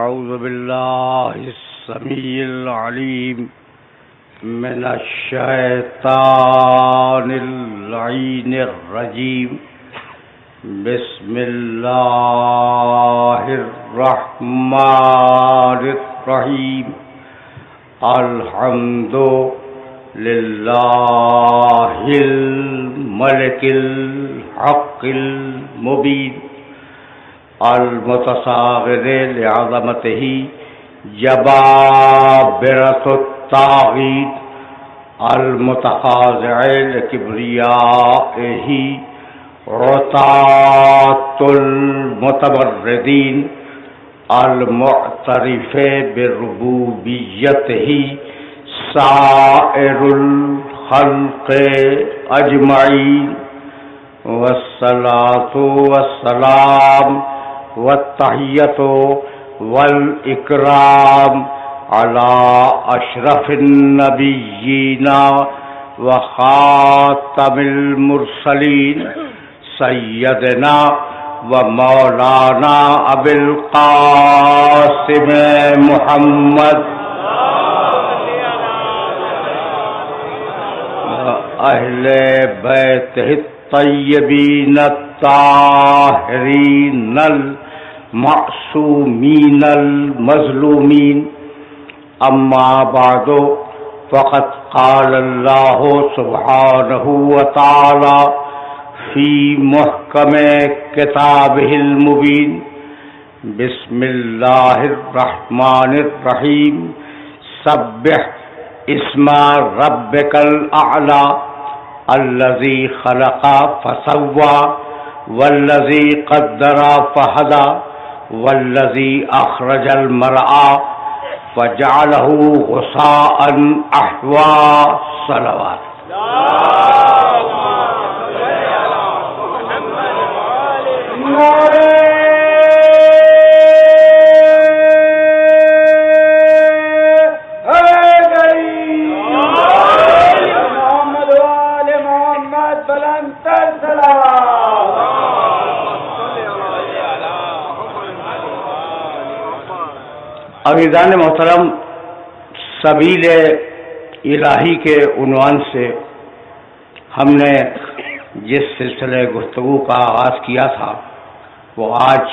أعوذ بالله السميع العليم من الشيطان اللعين الرجيم بسم الله الرحمن الرحيم الحمد لله الملك الحق المبين المتصاغر لعظمته جبابرة الطاغين المتخاضع لكبريائه عتاة المتمردين المعترف بربوبيته سائر الخلق أجمعين والصلاة والسلام والتحية والإكرام على أشرف النبيين وخاتم المرسلين سيدنا ومولانا أبي القاسم محمد أهل بيته الطيبين الطاهرين المعصومين المظلومين أما بعد فقد قال الله سبحانه وتعالى في محكم كتابه المبين بسم الله الرحمن الرحيم سبح اسم ربك الأعلى الذي خلق فسوى والذي قدر فهدى والذي أخرج المرعى فجعله غثاء أحوى صلوات عزیزان محترم، سبیل الہی کے عنوان سے ہم نے جس سلسلے گفتگو کا آغاز کیا تھا وہ آج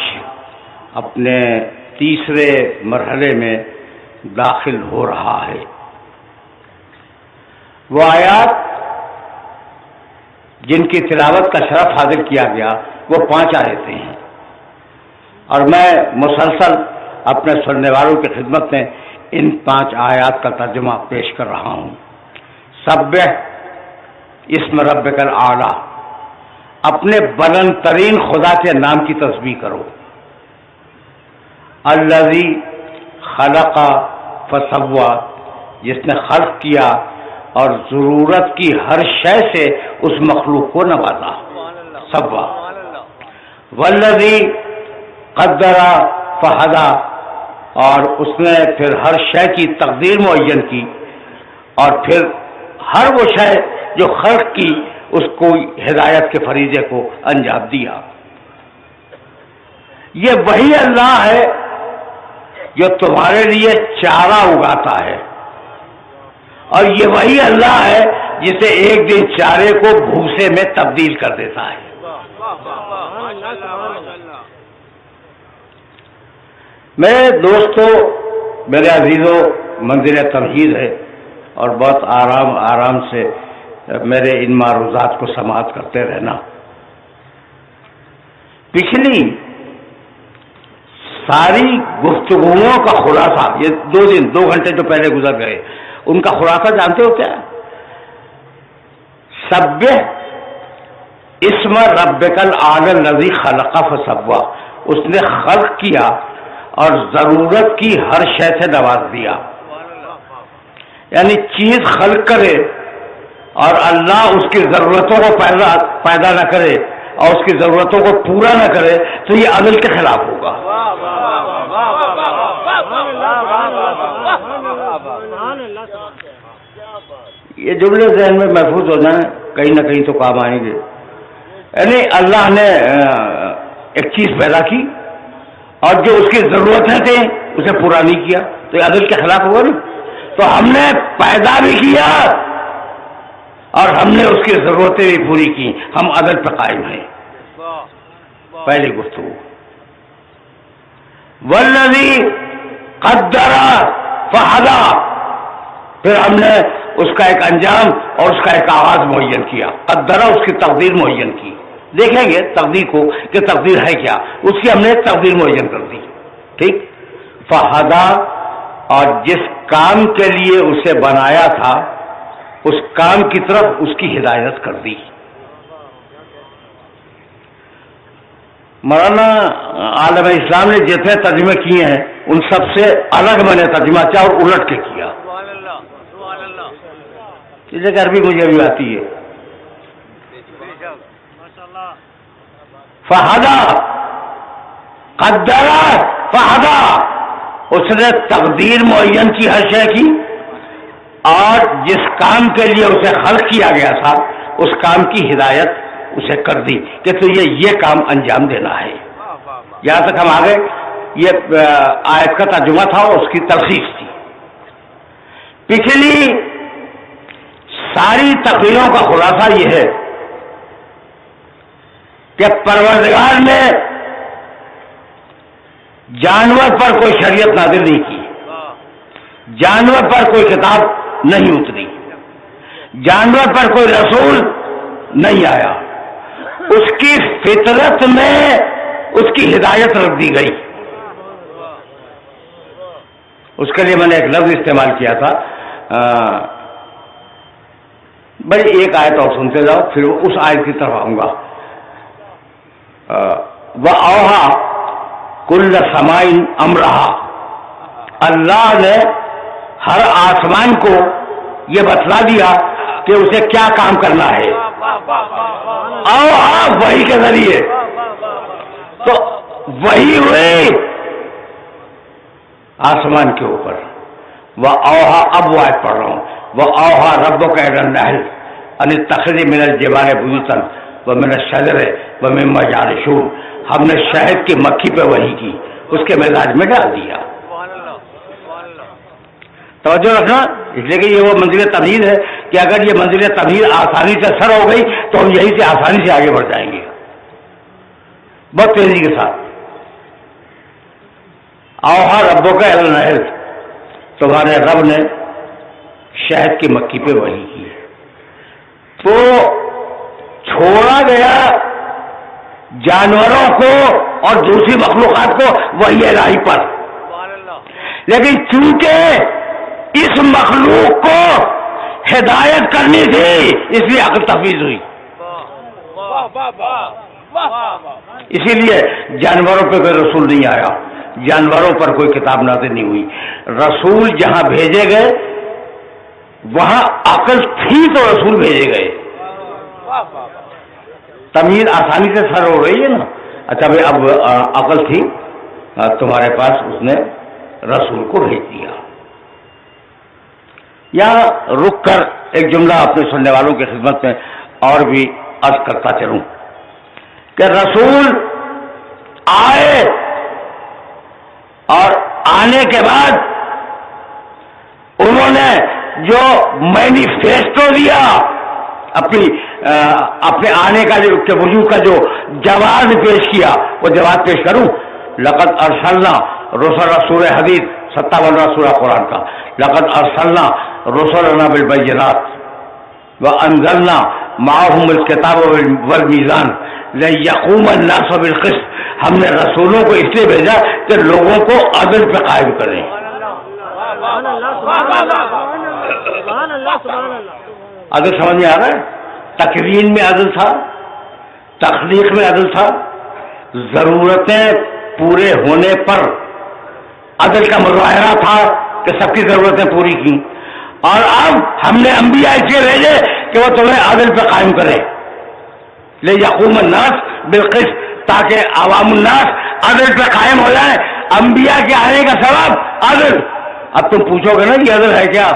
اپنے تیسرے مرحلے میں داخل ہو رہا ہے۔ وہ آیات جن کی تلاوت کا شرف حاصل کیا گیا وہ 5 آیتیں ہیں، اور میں مسلسل اپنے سننے والوں کی خدمت میں ان 5 آیات کا ترجمہ پیش کر رہا ہوں۔ سبح اسم ربک الاعلی، اپنے بلند ترین خدا کے نام کی تسبیح کرو۔ الذی خلق فسوى، جس نے خلق کیا اور ضرورت کی ہر شے سے اس مخلوق کو نوازا، سوا۔ والذی قدر فہدى، اور اس نے پھر ہر شے کی تقدیر معین کی، اور پھر ہر وہ شے جو خلق کی اس کو ہدایت کے فریضے کو انجام دیا۔ یہ وہی اللہ ہے جو تمہارے لیے چارہ اگاتا ہے، اور یہ وہی اللہ ہے جسے ایک دن چارے کو بھوسے میں تبدیل کر دیتا ہے۔ میرے دوستو، میرے عزیزو، منزل تمہید ہے، اور بہت آرام سے میرے ان معروضات کو سماعت کرتے رہنا۔ پچھلی ساری گفتگوؤں کا خلاصہ، یہ 2 گھنٹے جو پہلے گزر گئے، ان کا خلاصہ جانتے ہو کیا؟ سبح اسم ربک الاعلی الذی خلق فسوى، اس نے خلق کیا اور ضرورت کی ہر شے سے نواز دیا۔ یعنی چیز خلق کرے اور اللہ اس کی ضرورتوں کو پیدا نہ کرے اور اس کی ضرورتوں کو پورا نہ کرے تو یہ عدل کے خلاف ہوگا۔ یہ جملے ذہن میں محفوظ ہو جائیں، کہیں نہ کہیں تو کام آئیں گے۔ یعنی اللہ نے ایک چیز پیدا کی اور جو اس کی ضرورتیں تھیں اسے پورا نہیں کیا تو یہ عدل کے خلاف ہوا نا. تو ہم نے پیدا بھی کیا اور ہم نے اس کی ضرورتیں بھی پوری کی, ہم عدل پہ قائم ہیں. پہلی گفتگو. والذی قدر فہدی, پھر ہم نے اس کا ایک انجام اور اس کا ایک آغاز معین کیا. قدرہ اس کی تقدیر معین کی. دیکھیں گے تقدیر کو کہ تقدیر ہے کیا, اس کی ہم نے تقدیر معین کر دی. ٹھیک. فہدی, اور جس کام کے لیے اسے بنایا تھا اس کام کی طرف اس کی ہدایت کر دی. مولانا عالم اسلام نے جتنے ترجمے کیے ہیں ان سب سے الگ میں نے ترجمہ کیا اور الٹ کے کیا. جیسے کہ عربی مجھے بھی آتی ہے. فہدی قدر فہدی, اس نے تقدیر معین کی ہر شے کی, اور جس کام کے لیے اسے خلق کیا گیا تھا اس کام کی ہدایت اسے کر دی کہ تجھے یہ کام انجام دینا ہے. یہاں تک ہم آ گئے. یہ آیت کا ترجمہ تھا اور اس کی تلخیص تھی. پچھلی ساری تقریروں کا خلاصہ یہ ہے کہ پروردگار نے جانور پر کوئی شریعت نازل نہیں کی, جانور پر کوئی کتاب نہیں اتری, جانور پر کوئی رسول نہیں آیا. اس کی فطرت میں اس کی ہدایت رکھ دی گئی. اس کے لیے میں نے ایک لفظ استعمال کیا تھا. بھائی ایک آیت اور سنتے جاؤ پھر اس آیت کی طرف آؤں گا. وَأَوْحَىٰ كُلَّ سَمَاءٍ أَمْرَهَا, اللہ نے ہر آسمان کو یہ بتلا دیا کہ اسے کیا کام کرنا ہے. اوحا وحی کے ذریعے, تو وحی ہوئی آسمان کے اوپر. وَأَوْحَىٰ, اب وہ آیت پڑھ رہا ہوں. وَأَوْحَىٰ رَبُّكَ إِلَى النَّحْلِ أَنِ اتَّخِذِي مِنَ الْجِبَالِ بُيُوتًا وَمِنَ الشَّجَرِ وَمِمَّا يَعْرِشُونَ, ہم نے شہد کی مکھی پہ وحی کی, اس کے مزاج میں ڈال دیا. توجہ رکھنا, اس لیے کہ یہ وہ منزل تبدیل ہے کہ اگر یہ منزل تبدیل آسانی سے سر ہو گئی تو ہم یہی سے آسانی سے آگے بڑھ جائیں گے بہت تیزی کے ساتھ. اوحا ربک الی النحل, تمہارے رب نے شہد کی مکھی پہ وحی کی. تو چھوڑا گیا جانوروں کو اور دوسری مخلوقات کو وحی الہی پر, لیکن چونکہ اس مخلوق کو ہدایت کرنی تھی اس لیے عقل تفویض ہوئی. اسی لیے جانوروں پہ کوئی رسول نہیں آیا, جانوروں پر کوئی کتاب نازل نہیں ہوئی. رسول جہاں بھیجے گئے وہاں عقل تھی تو رسول بھیجے گئے. تمیز آسانی سے سر ہو رہی ہے نا. اچھا بھائی, اب عقل تھی تمہارے پاس, اس نے رسول کو بھیج دیا. یہاں رک کر ایک جملہ اپنے سننے والوں کی خدمت میں اور بھی عرض کرتا چلوں کہ رسول آئے اور آنے کے بعد انہوں نے جو مینیفیسٹو دیا اپنے آنے کا جو وجود کا جو جواز پیش کیا, وہ جواز پیش کروں. لقد ارسلنا رسل سورہ حدید 57واں سورہ قرآن کا. لقد ارسلنا رسلنا بالبینات وانزلنا معهم الکتاب والمیزان لیقوم الناس بالقسط. ہم نے رسولوں کو اس لیے بھیجا کہ لوگوں کو عدل پہ قائم کریں. عدل سمجھ میں آ رہا ہے؟ تکوین میں عدل تھا, تخلیق میں عدل تھا, ضرورتیں پورے ہونے پر عدل کا مظاہرہ تھا کہ سب کی ضرورتیں پوری کی. اور اب ہم نے انبیاء اس لیے بھیجے کہ وہ تمہیں عدل پہ قائم کرے. لیقوم الناس بالقسط, تاکہ عوام الناس عدل پہ قائم ہو جائے. انبیاء کے آنے کا سبب عدل. اب تم پوچھو گے نا یہ عدل ہے کیا,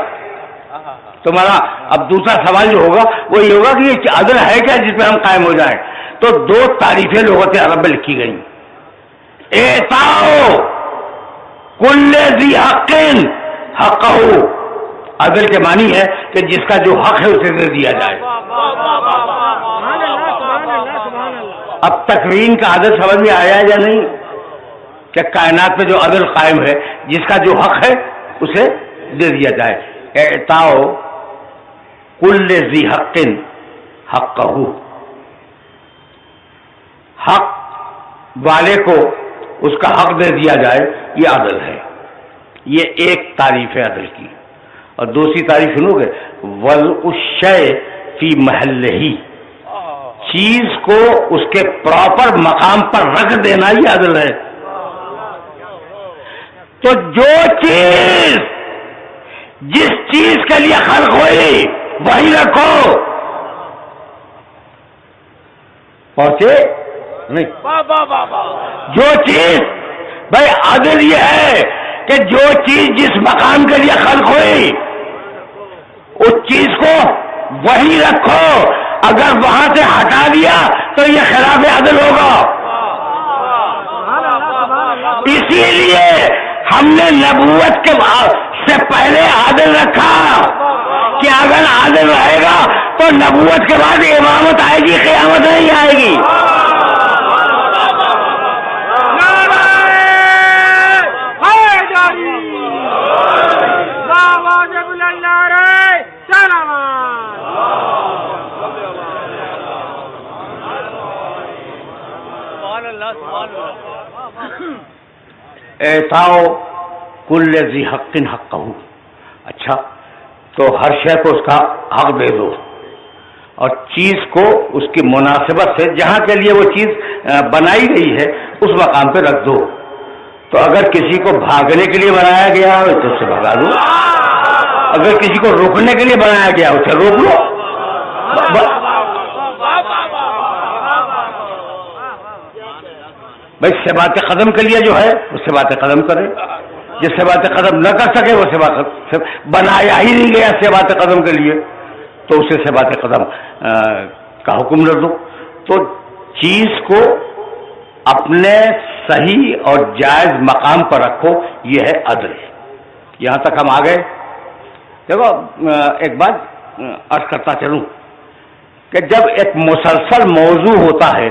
تمہارا اب دوسرا سوال جو ہوگا وہ یہ ہوگا کہ یہ عدل ہے کیا جس پہ ہم قائم ہو جائیں. تو دو تعریفیں لغت عرب میں لکھی گئی. اعطاء کل ذی حق حقہ، عدل کے معنی ہے کہ جس کا جو حق ہے اسے دے دیا جائے. اب تقرین کا عدل سمجھ میں آیا یا نہیں کہ کائنات میں جو عدل قائم ہے جس کا جو حق ہے اسے دے دیا جائے. اعطاء کل ذی حق حقہ، حق والے کو اس کا حق دے دیا جائے، یہ عدل ہے. یہ ایک تعریف ہے عدل کی. اور دوسری تعریف سنو گے، وضع الشیء فی محلہ، چیز کو اس کے پراپر مقام پر رکھ دینا یہ عدل ہے. تو جو چیز جس چیز کے لیے خلق ہوئی وہی رکھو، پہنچے نہیں؟ جو چیز، بھائی عدل یہ ہے کہ جو چیز جس مقام کے لیے خلق ہوئی اس چیز کو وہی رکھو، اگر وہاں سے ہٹا دیا تو یہ خلاف عدل ہوگا. اسی لیے ہم نے نبوت کے سے پہلے عادل رکھا کہ اگر عادل رہے گا تو نبوت کے بعد امامت آئے گی، قیامت نہیں آئے گی. اعطاء کل ذی حق حقہ. اچھا، تو ہر شے کو اس کا حق دے دو اور چیز کو اس کی مناسبت سے جہاں کے لیے وہ چیز بنائی گئی ہے اس مقام پہ رکھ دو. تو اگر کسی کو بھاگنے کے لیے بنایا گیا ہو تو اسے بھگا دو، اگر کسی کو روکنے کے لیے بنایا گیا اسے روک لو. بھائی سے بات قدم کے لیے جو ہے اس سے بات قدم کرے، جس سے بات قدم نہ کر سکے وہ سے بات بنایا ہی نہیں گیا سے بات قدم کے لیے تو اسے سے بات قدم کا حکم نہ دو. تو چیز کو اپنے صحیح اور جائز مقام پر رکھو، یہ ہے عدل. یہاں تک ہم آ گئے. دیکھو ایک بات عرض کرتا چلوں کہ جب ایک مسلسل موضوع ہوتا ہے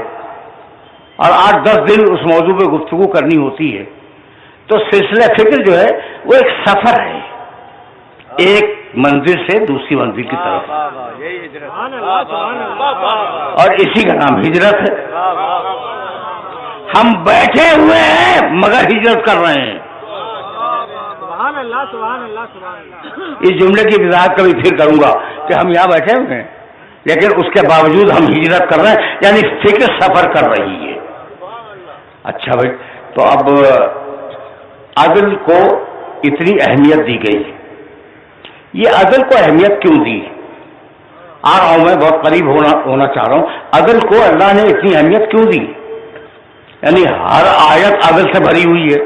اور 8-10 دن اس موضوع پہ گفتگو کرنی ہوتی ہے تو سلسلہ فکر جو ہے وہ ایک سفر ہے، ایک منزل سے دوسری منزل کی طرف، اور اسی کا نام ہجرت ہے. ہم بیٹھے ہوئے ہیں مگر ہجرت کر رہے ہیں. اس جملے کی وضاحت کبھی پھر کروں گا کہ ہم یہاں بیٹھے ہوئے ہیں لیکن اس کے باوجود ہم ہجرت کر رہے ہیں، یعنی فکر سفر کر رہی ہے. اچھا بھائی، تو اب عدل کو اتنی اہمیت دی گئی. یہ عدل کو اہمیت کیوں دی؟ آ رہا ہوں میں، بہت قریب ہونا چاہ رہا ہوں. عدل کو اللہ نے اتنی اہمیت کیوں دی؟ یعنی ہر آیت عدل سے بھری ہوئی ہے.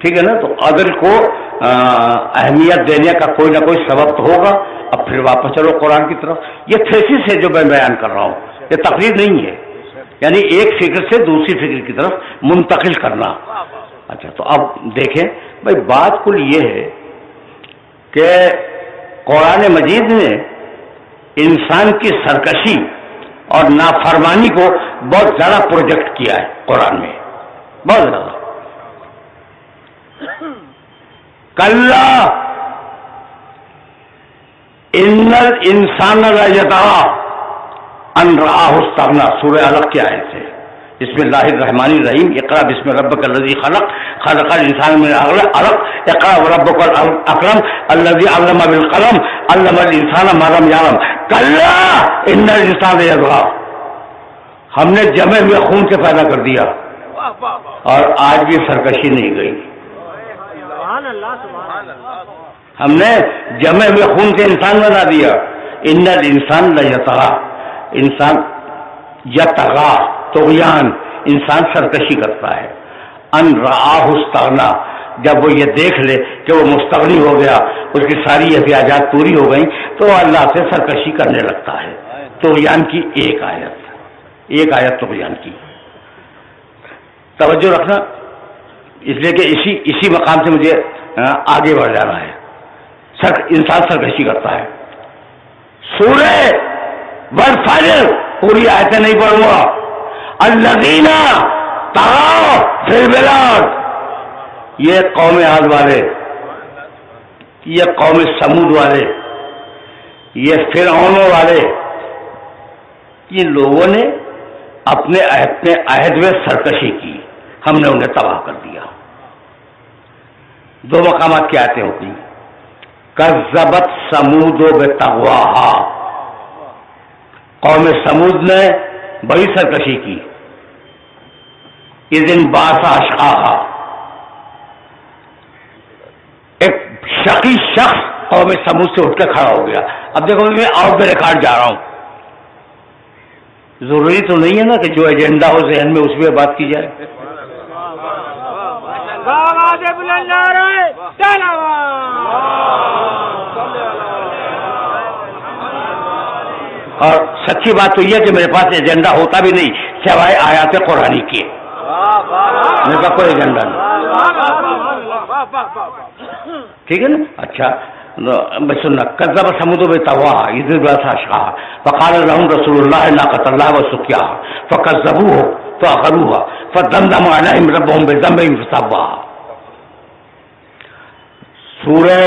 ٹھیک ہے نا؟ تو عدل کو اہمیت دینے کا کوئی نہ کوئی سبب تو ہوگا. اب پھر واپس چلو قرآن کی طرف. یہ تھیسس ہے جو میں بیان کر رہا ہوں، یہ تقریر نہیں ہے، یعنی ایک فکر سے دوسری فکر کی طرف منتقل کرنا. اچھا، تو اب دیکھیں بھائی، بات کل یہ ہے کہ قرآن مجید نے انسان کی سرکشی اور نافرمانی کو بہت زیادہ پروجیکٹ کیا ہے قرآن میں، بہت زیادہ. کلا ان الانسان لیطغی ان رآہ استغنی، سورہ علق کی آیت ہے. بسم اللہ الرحمن الرحیم. اقرأ بسم ربک الذی خلق، خلق الانسان من علق. اقرأ وربک الاکرم الذی علم بالقلم، علم الانسان ما لم یعلم. کلا ان الانسان لیطغی. ہم نے جمے ہوئے خون سے پیدا کر دیا اور آج بھی سرکشی نہیں گئی. ہم نے جمے ہوئے خون سے انسان بنا دیا. ان الانسان لیطغی، انسان یطغی طغیان، انسان سرکشی کرتا ہے. ان رآہ استغنی، جب وہ یہ دیکھ لے کہ وہ مستغنی ہو گیا، اس کی ساری احتیاجات پوری ہو گئیں، تو وہ اللہ سے سرکشی کرنے لگتا ہے. طغیان کی ایک آیت طغیان کی. توجہ رکھنا، اس لیے کہ اسی مقام سے مجھے آگے بڑھ جانا ہے. انسان سرکشی کرتا ہے. سورہ والفجر پوری آیتیں نہیں پڑھوں گا. الذین طغوا فی البلاد، یہ قوم عاد والے، یہ قوم سمود والے، یہ فرعونوں والے، یہ لوگوں نے اپنے عہد میں سرکشی کی، ہم نے انہیں تباہ کر دیا. دو مقامات کی آیتیں ہوتی ہیں. کذبت ثمود بطغواہا، قوم سمود نے بڑی سرکشی کی. اذ انبعث اشقاہا، ایک شقی شخص قوم سمود سے اٹھ کے کھڑا ہو گیا. اب دیکھو میں آؤٹ دا ریکارڈ جا رہا ہوں. ضروری تو نہیں ہے نا کہ جو ایجنڈا ہو ذہن میں اس پہ بات کی جائے. اور سچی بات تو یہ ہے کہ میرے پاس ایجنڈا ہوتا بھی نہیں سوائے آیات قرآنی کے. میرے پاس کوئی ایجنڈا نہیں. ٹھیک ہے نا. اچھا سننا. کذب ثمود بطغواہا اذ انبعث اشقاہا فقال لهم رسول اللہ ناقۃ اللہ وسقیاہا فکذبوہ فعقروہا فدمدم علیہم ربہم بذنبہم فسواہا. سورہ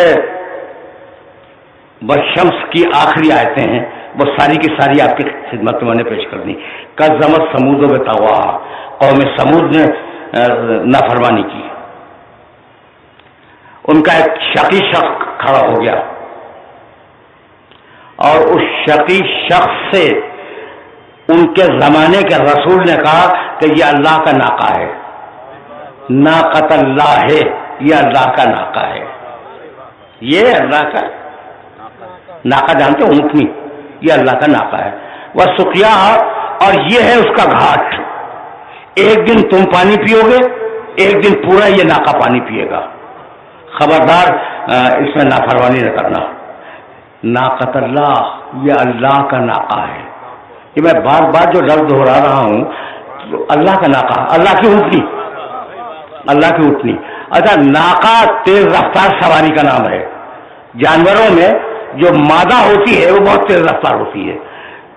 والشمس کی آخری آیتیں ہیں، وہ ساری کی ساری آپ کی خدمت میں میں نے پیش کر دی. کذبت ثمود بطغواہا، قوم سمود نے نافرمانی کی. ان کا ایک شقی شخص کھڑا ہو گیا اور اس شقی شخص سے ان کے زمانے کے رسول نے کہا کہ یہ اللہ کا ناقہ ہے. ناقۃ اللہ ہے، یہ اللہ کا ناقہ ہے. یہ اللہ کا ناقہ جانتے ہو؟ اونٹنی، یہ اللہ کا ناقہ ہے. وہ سقیا، اور یہ ہے اس کا گھاٹ. ایک دن تم پانی پیو گے، ایک دن پورا یہ ناقہ پانی پیے گا. خبردار اس میں نافرمانی نہ کرنا. ناقۃ اللہ، یہ اللہ کا ناقہ ہے. یہ میں بار بار جو لفظ دہرا رہا ہوں، اللہ کا ناقہ، اللہ کی اونٹنی، اللہ کی اونٹنی. اچھا، ناقہ تیز رفتار سواری کا نام ہے. جانوروں میں جو مادہ ہوتی ہے وہ بہت تیز رفتار ہوتی ہے،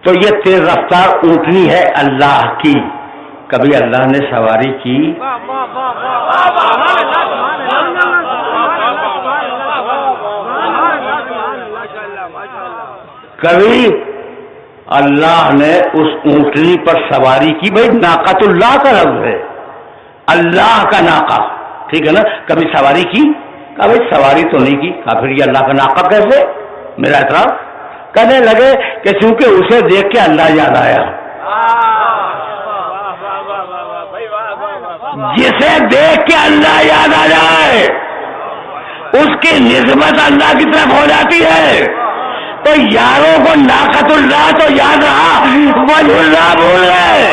تو یہ تیز رفتار اونٹنی ہے اللہ کی. کبھی اللہ نے سواری کی؟ کبھی اللہ نے اس اونٹنی پر سواری کی؟ بھائی ناقۃ اللہ کا لفظ ہے، اللہ کا ناقہ، ٹھیک ہے نا. کبھی سواری کی؟ کہا بھائی سواری تو نہیں کی. کہا پھر یہ اللہ کا ناقہ کیسے؟ میرا اعتراف. کہنے لگے کہ چونکہ اسے دیکھ کے اللہ یاد آیا. جسے دیکھ کے اللہ یاد آ جائے اس کی نسبت اللہ کی طرف ہو جاتی ہے. تو یاروں کو ناقۃ اللہ تو یاد رہا، وجہ اللہ بھول گئے.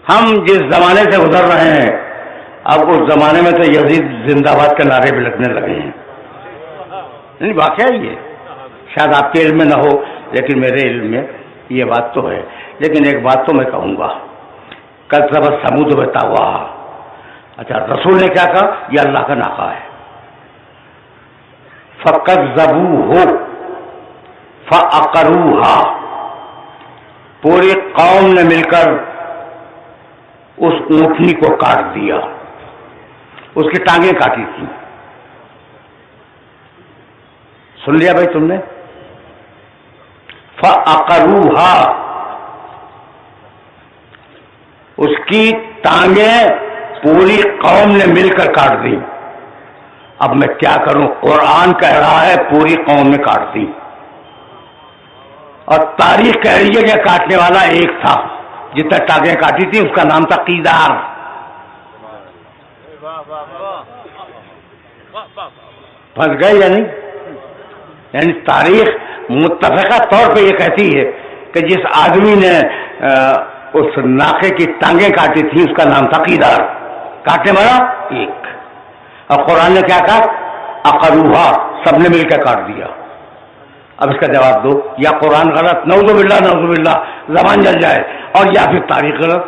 ہم جس زمانے سے گزر رہے ہیں، اب اس زمانے میں تو یزید زندہ باد کے نعرے بھی لگنے لگے ہیں. نہیں، واقعہ یہ شاید آپ کے علم میں نہ ہو لیکن میرے علم میں یہ بات تو ہے. لیکن ایک بات تو میں کہوں گا، کذبت ثمود بطغواہا. اچھا، رسول نے کیا کہا؟ یہ اللہ کا ناقہ ہے. فکذبوہ فعقروہا، پوری قوم نے مل کر اس اونٹنی کو کاٹ دیا، اس کی ٹانگیں کاٹی تھی. سن لیا بھائی تم نے؟ فعقروہا، اس کی ٹانگیں پوری قوم نے مل کر کاٹ دی. اب میں کیا کروں؟ قرآن کہہ رہا ہے پوری قوم نے کاٹ دی، اور تاریخ کہہ رہی ہے کہ کاٹنے والا ایک تھا. جتنا ٹانگیں کاٹی تھی اس کا نام تھا قیدار. پھنس گئے یا نہیں؟ یعنی تاریخ متفقہ طور پہ یہ کہتی ہے کہ جس آدمی نے اس ناقے کی ٹانگیں کاٹی تھی اس کا نام تھا قیدار. کاٹنے والا ایک. اور قرآن نے کیا کہا؟ اقروہا، سب نے مل کے کاٹ دیا. اب اس کا جواب دو، یا قرآن غلط، نعوذ باللہ نعوذ باللہ، زبان جل جائے، اور یا پھر تاریخ غلط.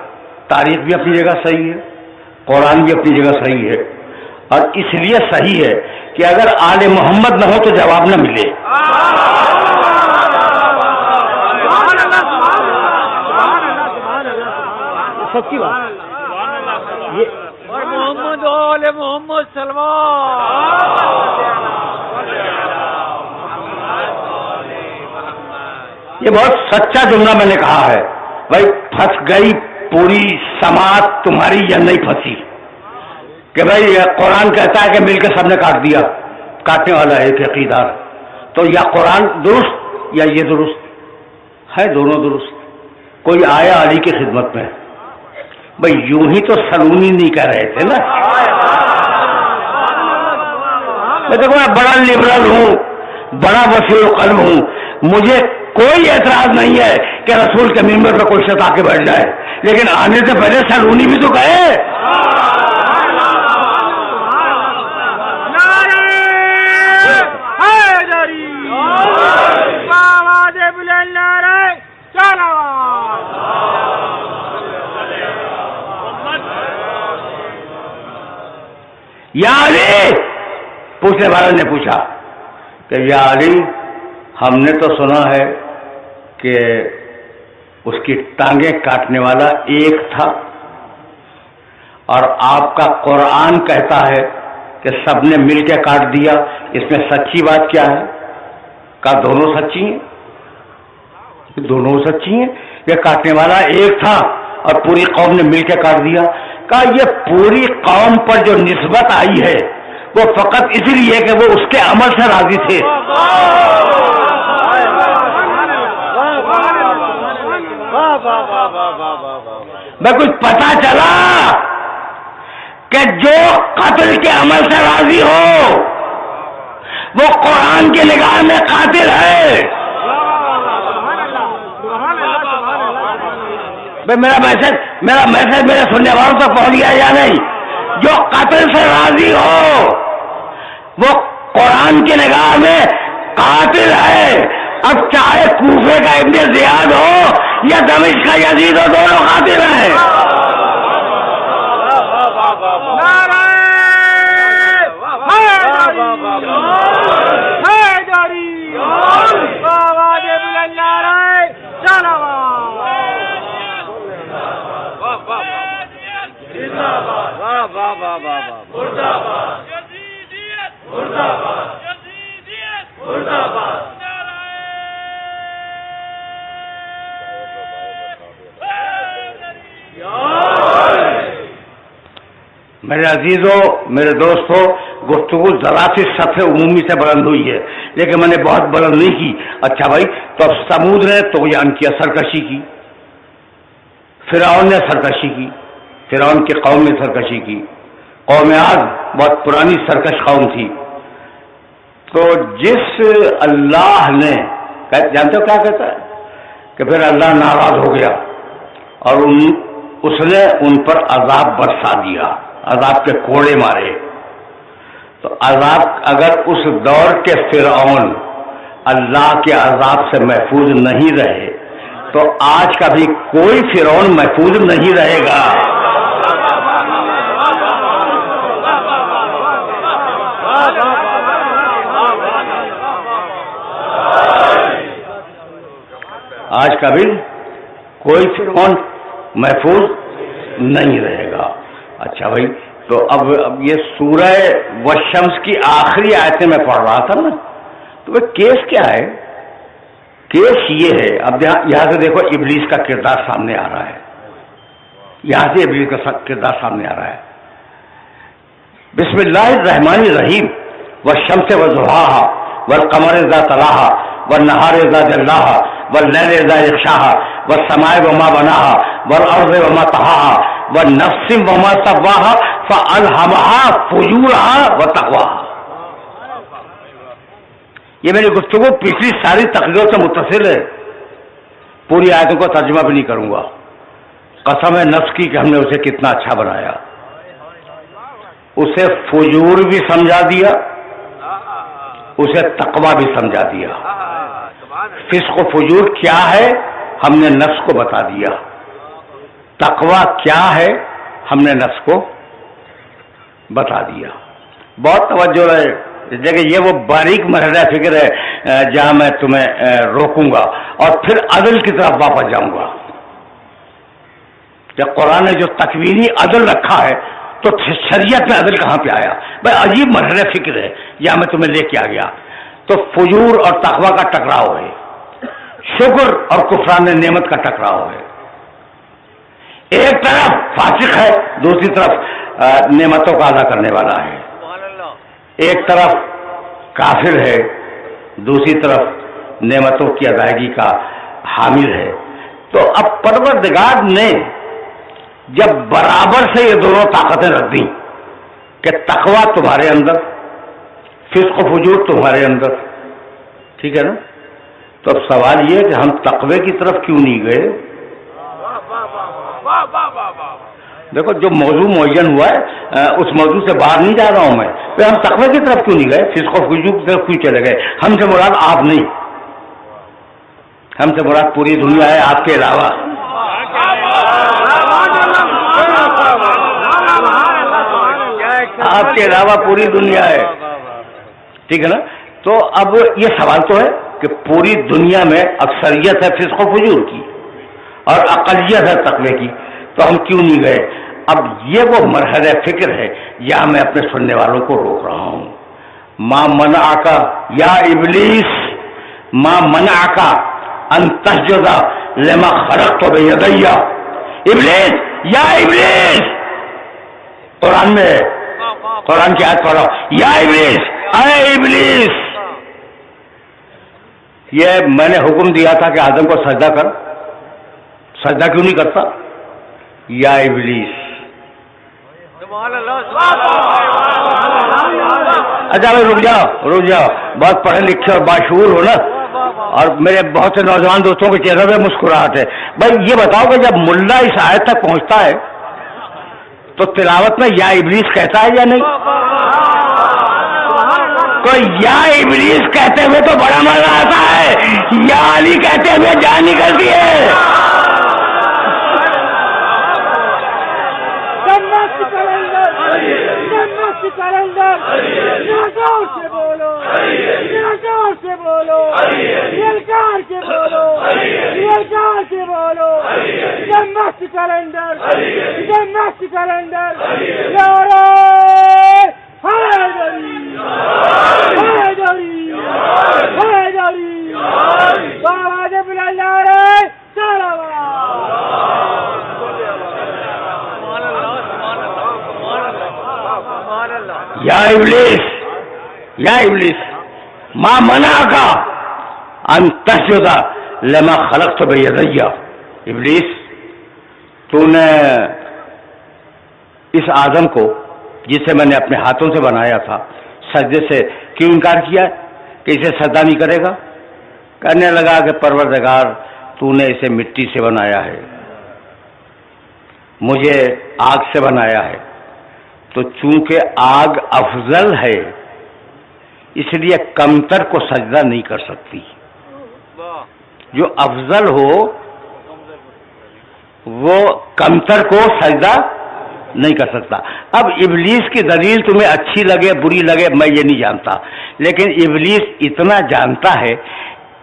تاریخ بھی اپنی جگہ صحیح ہے، قرآن بھی اپنی جگہ صحیح ہے. اور اس لیے صحیح ہے کہ اگر آل محمد نہ ہو تو جواب نہ ملے. سچی بات. محمد آل محمد سلمان. یہ بہت سچا جملہ میں نے کہا ہے. بھائی پھنس گئی پوری سماعت تمہاری یا نہیں پھنسی؟ کہ بھائی قرآن کہتا ہے کہ مل کے سب نے کاٹ دیا، کاٹنے والا ایک قیدار. تو یا قرآن درست یا یہ درست ہے، دونوں درست. کوئی آیا علی کی خدمت میں، بھائی یوں ہی تو سلونی نہیں کہہ رہے تھے نا. میں دیکھو میں بڑا لبرل ہوں، بڑا وسیع القلب ہوں، مجھے کوئی اعتراض نہیں ہے کہ رسول کے ممبر پہ کوئی شخص آ کے بیٹھ جائے، لیکن آنے سے پہلے سلونی بھی تو کہے. یا علی، پوچھنے والے نے پوچھا کہ یا علی، ہم نے تو سنا ہے کہ اس کی ٹانگیں کاٹنے والا ایک تھا، اور آپ کا قرآن کہتا ہے کہ سب نے مل کے کاٹ دیا. اس میں سچی بات کیا ہے؟ کہا دونوں سچی ہیں. دونوں سچی ہیں. یہ کاٹنے والا ایک تھا اور پوری قوم نے مل کے کاٹ دیا. کہا یہ پوری قوم پر جو نسبت آئی ہے وہ فقط اس لیے کہ وہ اس کے عمل سے راضی تھے. میں کچھ پتا چلا کہ جو قتل کے عمل سے راضی ہو وہ قرآن کی نگاہ میں قاتل ہے. میرا میسج میرے سننے والوں تک پہنچ گیا یا نہیں؟ جو قتل سے راضی ہو وہ قرآن کی نگاہ میں قاتل ہے. اب چاہے کوفے کا ابن زیاد ہو یا دمشق کا یزید ہو، دونوں قاتل ہیں. میرے عزیزوں، میرے دوستوں، گفتگو ذرا سی سطح عمومی سے بلند ہوئی ہے، لیکن میں نے بہت بلند نہیں کی. اچھا بھائی، تو اب سمود نے طغیان کیا، سرکشی کی. فرعون نے سرکشی کی، فرعون کی قوم نے سرکشی کی. قوم عاد بہت پرانی سرکش قوم تھی. تو جس اللہ نے، جانتے ہو کیا کہتا ہے کہ پھر اللہ ناراض ہو گیا اور اس نے ان پر عذاب برسا دیا، عذاب کے کوڑے مارے. تو عذاب، اگر اس دور کے فرعون اللہ کے عذاب سے محفوظ نہیں رہے تو آج کا بھی کوئی فرعون محفوظ نہیں رہے گا. آج کا بھی کوئی فرعون محفوظ نہیں رہے گا. اچھا بھائی، تو اب یہ سورہ والشمس کی آخری آیتیں میں پڑھ رہا تھا نا، تو وہ کیس کیا ہے؟ کیس یہ ہے، اب یہاں سے دیکھو ابلیس کا کردار سامنے آ رہا ہے. یہاں سے ابلیس کا کردار سامنے آ رہا ہے. بسم اللہ الرحمن الرحیم والشمس وضحاها والقمر اذا تلاها والنهار اذا جلاها واللیل اذا یغشاها والسماء وما بناها والارض وما طحاها والنفس وما سواها فالهمها فجورها وتقواها. یہ میری گفتگو پچھلی ساری تقریروں سے متصل ہے. پوری آیتوں کو ترجمہ بھی نہیں کروں گا. قسم ہے نفس کی کہ ہم نے اسے کتنا اچھا بنایا. اسے فجور بھی سمجھا دیا, اسے تقوی بھی سمجھا دیا. فسق و فجور کیا ہے ہم نے نفس کو بتا دیا. تقوی کیا ہے ہم نے نفس کو بتا دیا. بہت توجہ ہے دیکھیں, یہ وہ باریک مرحلہ فکر ہے جہاں میں تمہیں روکوں گا اور پھر عدل کی طرف واپس جاؤں گا. جب قرآن نے جو تکوینی عدل رکھا ہے تو شریعت میں عدل کہاں پہ آیا؟ بھائی عجیب مرحلہ فکر ہے یہاں میں تمہیں لے کے آ گیا. تو فجور اور تقوی کا ٹکراؤ ہے, شکر اور کفران نعمت کا ٹکراؤ ہے. ایک طرف فاسق ہے, دوسری طرف نعمتوں کا ادا کرنے والا ہے. ایک طرف کافر ہے, دوسری طرف نعمتوں کی ادائیگی کا حامل ہے. تو اب پروردگار نے جب برابر سے یہ دونوں طاقتیں رکھ دیں کہ تقوی تمہارے اندر, فسق و فجور تمہارے اندر, ٹھیک ہے نا, تو اب سوال یہ کہ ہم تقوی کی طرف کیوں نہیں گئے؟ دیکھو جو موضوع معین ہوا ہے اس موضوع سے باہر نہیں جا رہا ہوں میں. ہم تقوی کی طرف کیوں نہیں گئے, فسق و فجور کی طرف کیوں چلے گئے؟ ہم سے مراد آپ نہیں, ہم سے مراد پوری دنیا ہے آپ کے علاوہ. آپ کے علاوہ پوری دنیا ہے, ٹھیک ہے نا. تو اب یہ سوال تو ہے کہ پوری دنیا میں اکثریت ہے فسق و فجور کی اور اقلیت ہے تقوی کی, تو ہم کیوں نہیں گئے؟ اب یہ وہ مرحلہ فکر ہے یہاں میں اپنے سننے والوں کو روک رہا ہوں. ما منعک یا ابلیس, ما منعک ان تسجد لما خلقت بیدی. ابلیس, یا ابلیس, قرآن میں قرآن کی آیت پڑھو, یا ابلیس, اے ابلیس. یہ میں نے حکم دیا تھا کہ آدم کو سجدہ کر, سجدہ کیوں نہیں کرتا؟ یا ابلیس. اچھا بھائی رک جاؤ, بہت پڑھے لکھے اور باشعور ہو نا, اور میرے بہت سے نوجوان دوستوں کے چہرے پہ مسکراہٹ ہے. بھائی یہ بتاؤ کہ جب ملا اس آیت تک پہنچتا ہے تو تلاوت میں یا ابلیس کہتا ہے یا نہیں؟ تو یا ابلیس کہتے ہوئے تو بڑا مزہ آتا ہے, یا علی کہتے ہوئے جان نکلتی ہے. یا ابلیس, یا ابلیس, ما منعک ان تسجد لما خلقت بیدی. ابلیس, تو نے اس آدم کو جسے میں نے اپنے ہاتھوں سے بنایا تھا سجدے سے کیوں انکار کیا کہ اسے سجدہ نہیں کرے گا؟ کہنے لگا کہ پروردگار تو نے اسے مٹی سے بنایا ہے, مجھے آگ سے بنایا ہے, تو چونکہ آگ افضل ہے اس لیے کمتر کو سجدہ نہیں کر سکتی. جو افضل ہو وہ کمتر کو سجدہ نہیں کر سکتا. اب ابلیس کی دلیل تمہیں اچھی لگے بری لگے میں یہ نہیں جانتا, لیکن ابلیس اتنا جانتا ہے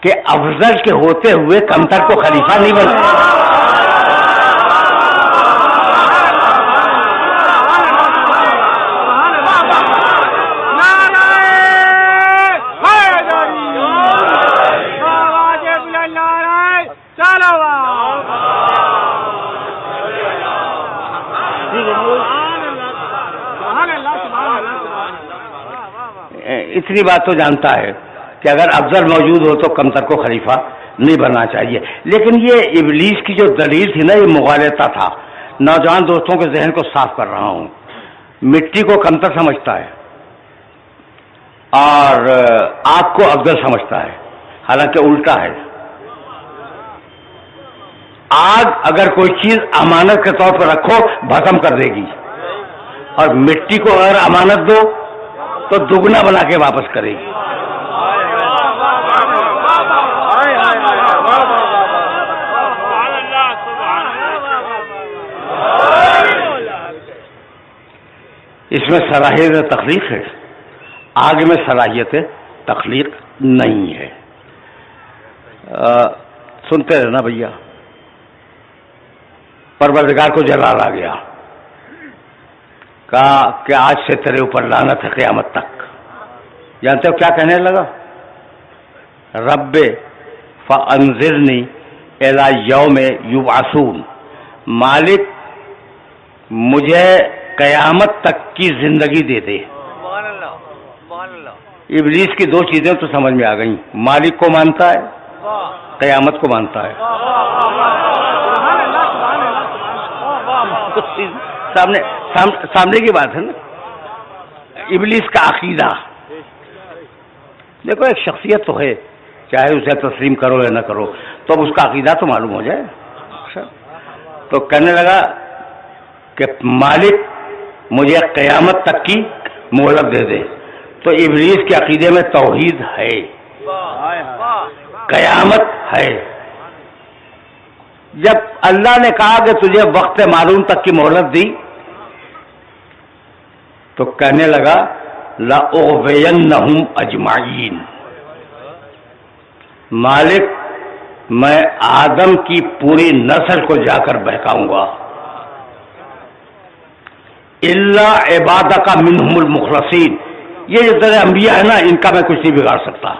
کہ افضل کے ہوتے ہوئے کمتر کو خلیفہ نہیں بنتا. اتنی بات تو جانتا ہے کہ اگر افضل موجود ہو تو کمتر کو خلیفہ نہیں بننا چاہیے. لیکن یہ ابلیس کی جو دلیل تھی نا، یہ مغالطہ تھا. نوجوان دوستوں کے ذہن کو صاف کر رہا ہوں. مٹی کو کمتر سمجھتا ہے اور آگ کو افضل سمجھتا ہے، حالانکہ الٹا ہے. آگ اگر کوئی چیز امانت کے طور پر رکھو بھسم کر دے گی، اور مٹی کو اگر امانت دو تو دگنا بنا کے واپس کرے گی. اس میں صلاحیت تخلیق ہے، آگ میں صلاحیت تخلیق نہیں ہے. سنتے رہنا بھیا. پروردگار کو جلال آ گیا، کہا کہ آج سے تیرے اوپر لعنت ہے قیامت تک. جانتے ہو کیا کہنے لگا؟ رب فانظرنی الی یوم یبعثون، مالک مجھے قیامت تک کی زندگی دے دے. ابلیس کی دو چیزیں تو سمجھ میں آ گئیں، مالک کو مانتا ہے، قیامت کو مانتا ہے. سامنے کی بات ہے نا. ابلیس کا عقیدہ دیکھو، ایک شخصیت تو ہے، چاہے اسے تسلیم کرو یا نہ کرو تو اب اس کا عقیدہ تو معلوم ہو جائے. تو کہنے لگا کہ مالک مجھے قیامت تک کی مہلت دے دے. تو ابلیس کے عقیدے میں توحید ہے، قیامت ہے. جب اللہ نے کہا کہ تجھے وقت معلوم تک کی مہلت دی تو کہنے لگا لأغوینہم اجمعین، مالک میں آدم کی پوری نسل کو جا کر بہکاؤں گا، الا عبادک منہم المخلصین. یہ جو تیرے انبیاء ہیں نا، ان کا میں کچھ نہیں بگاڑ سکتا،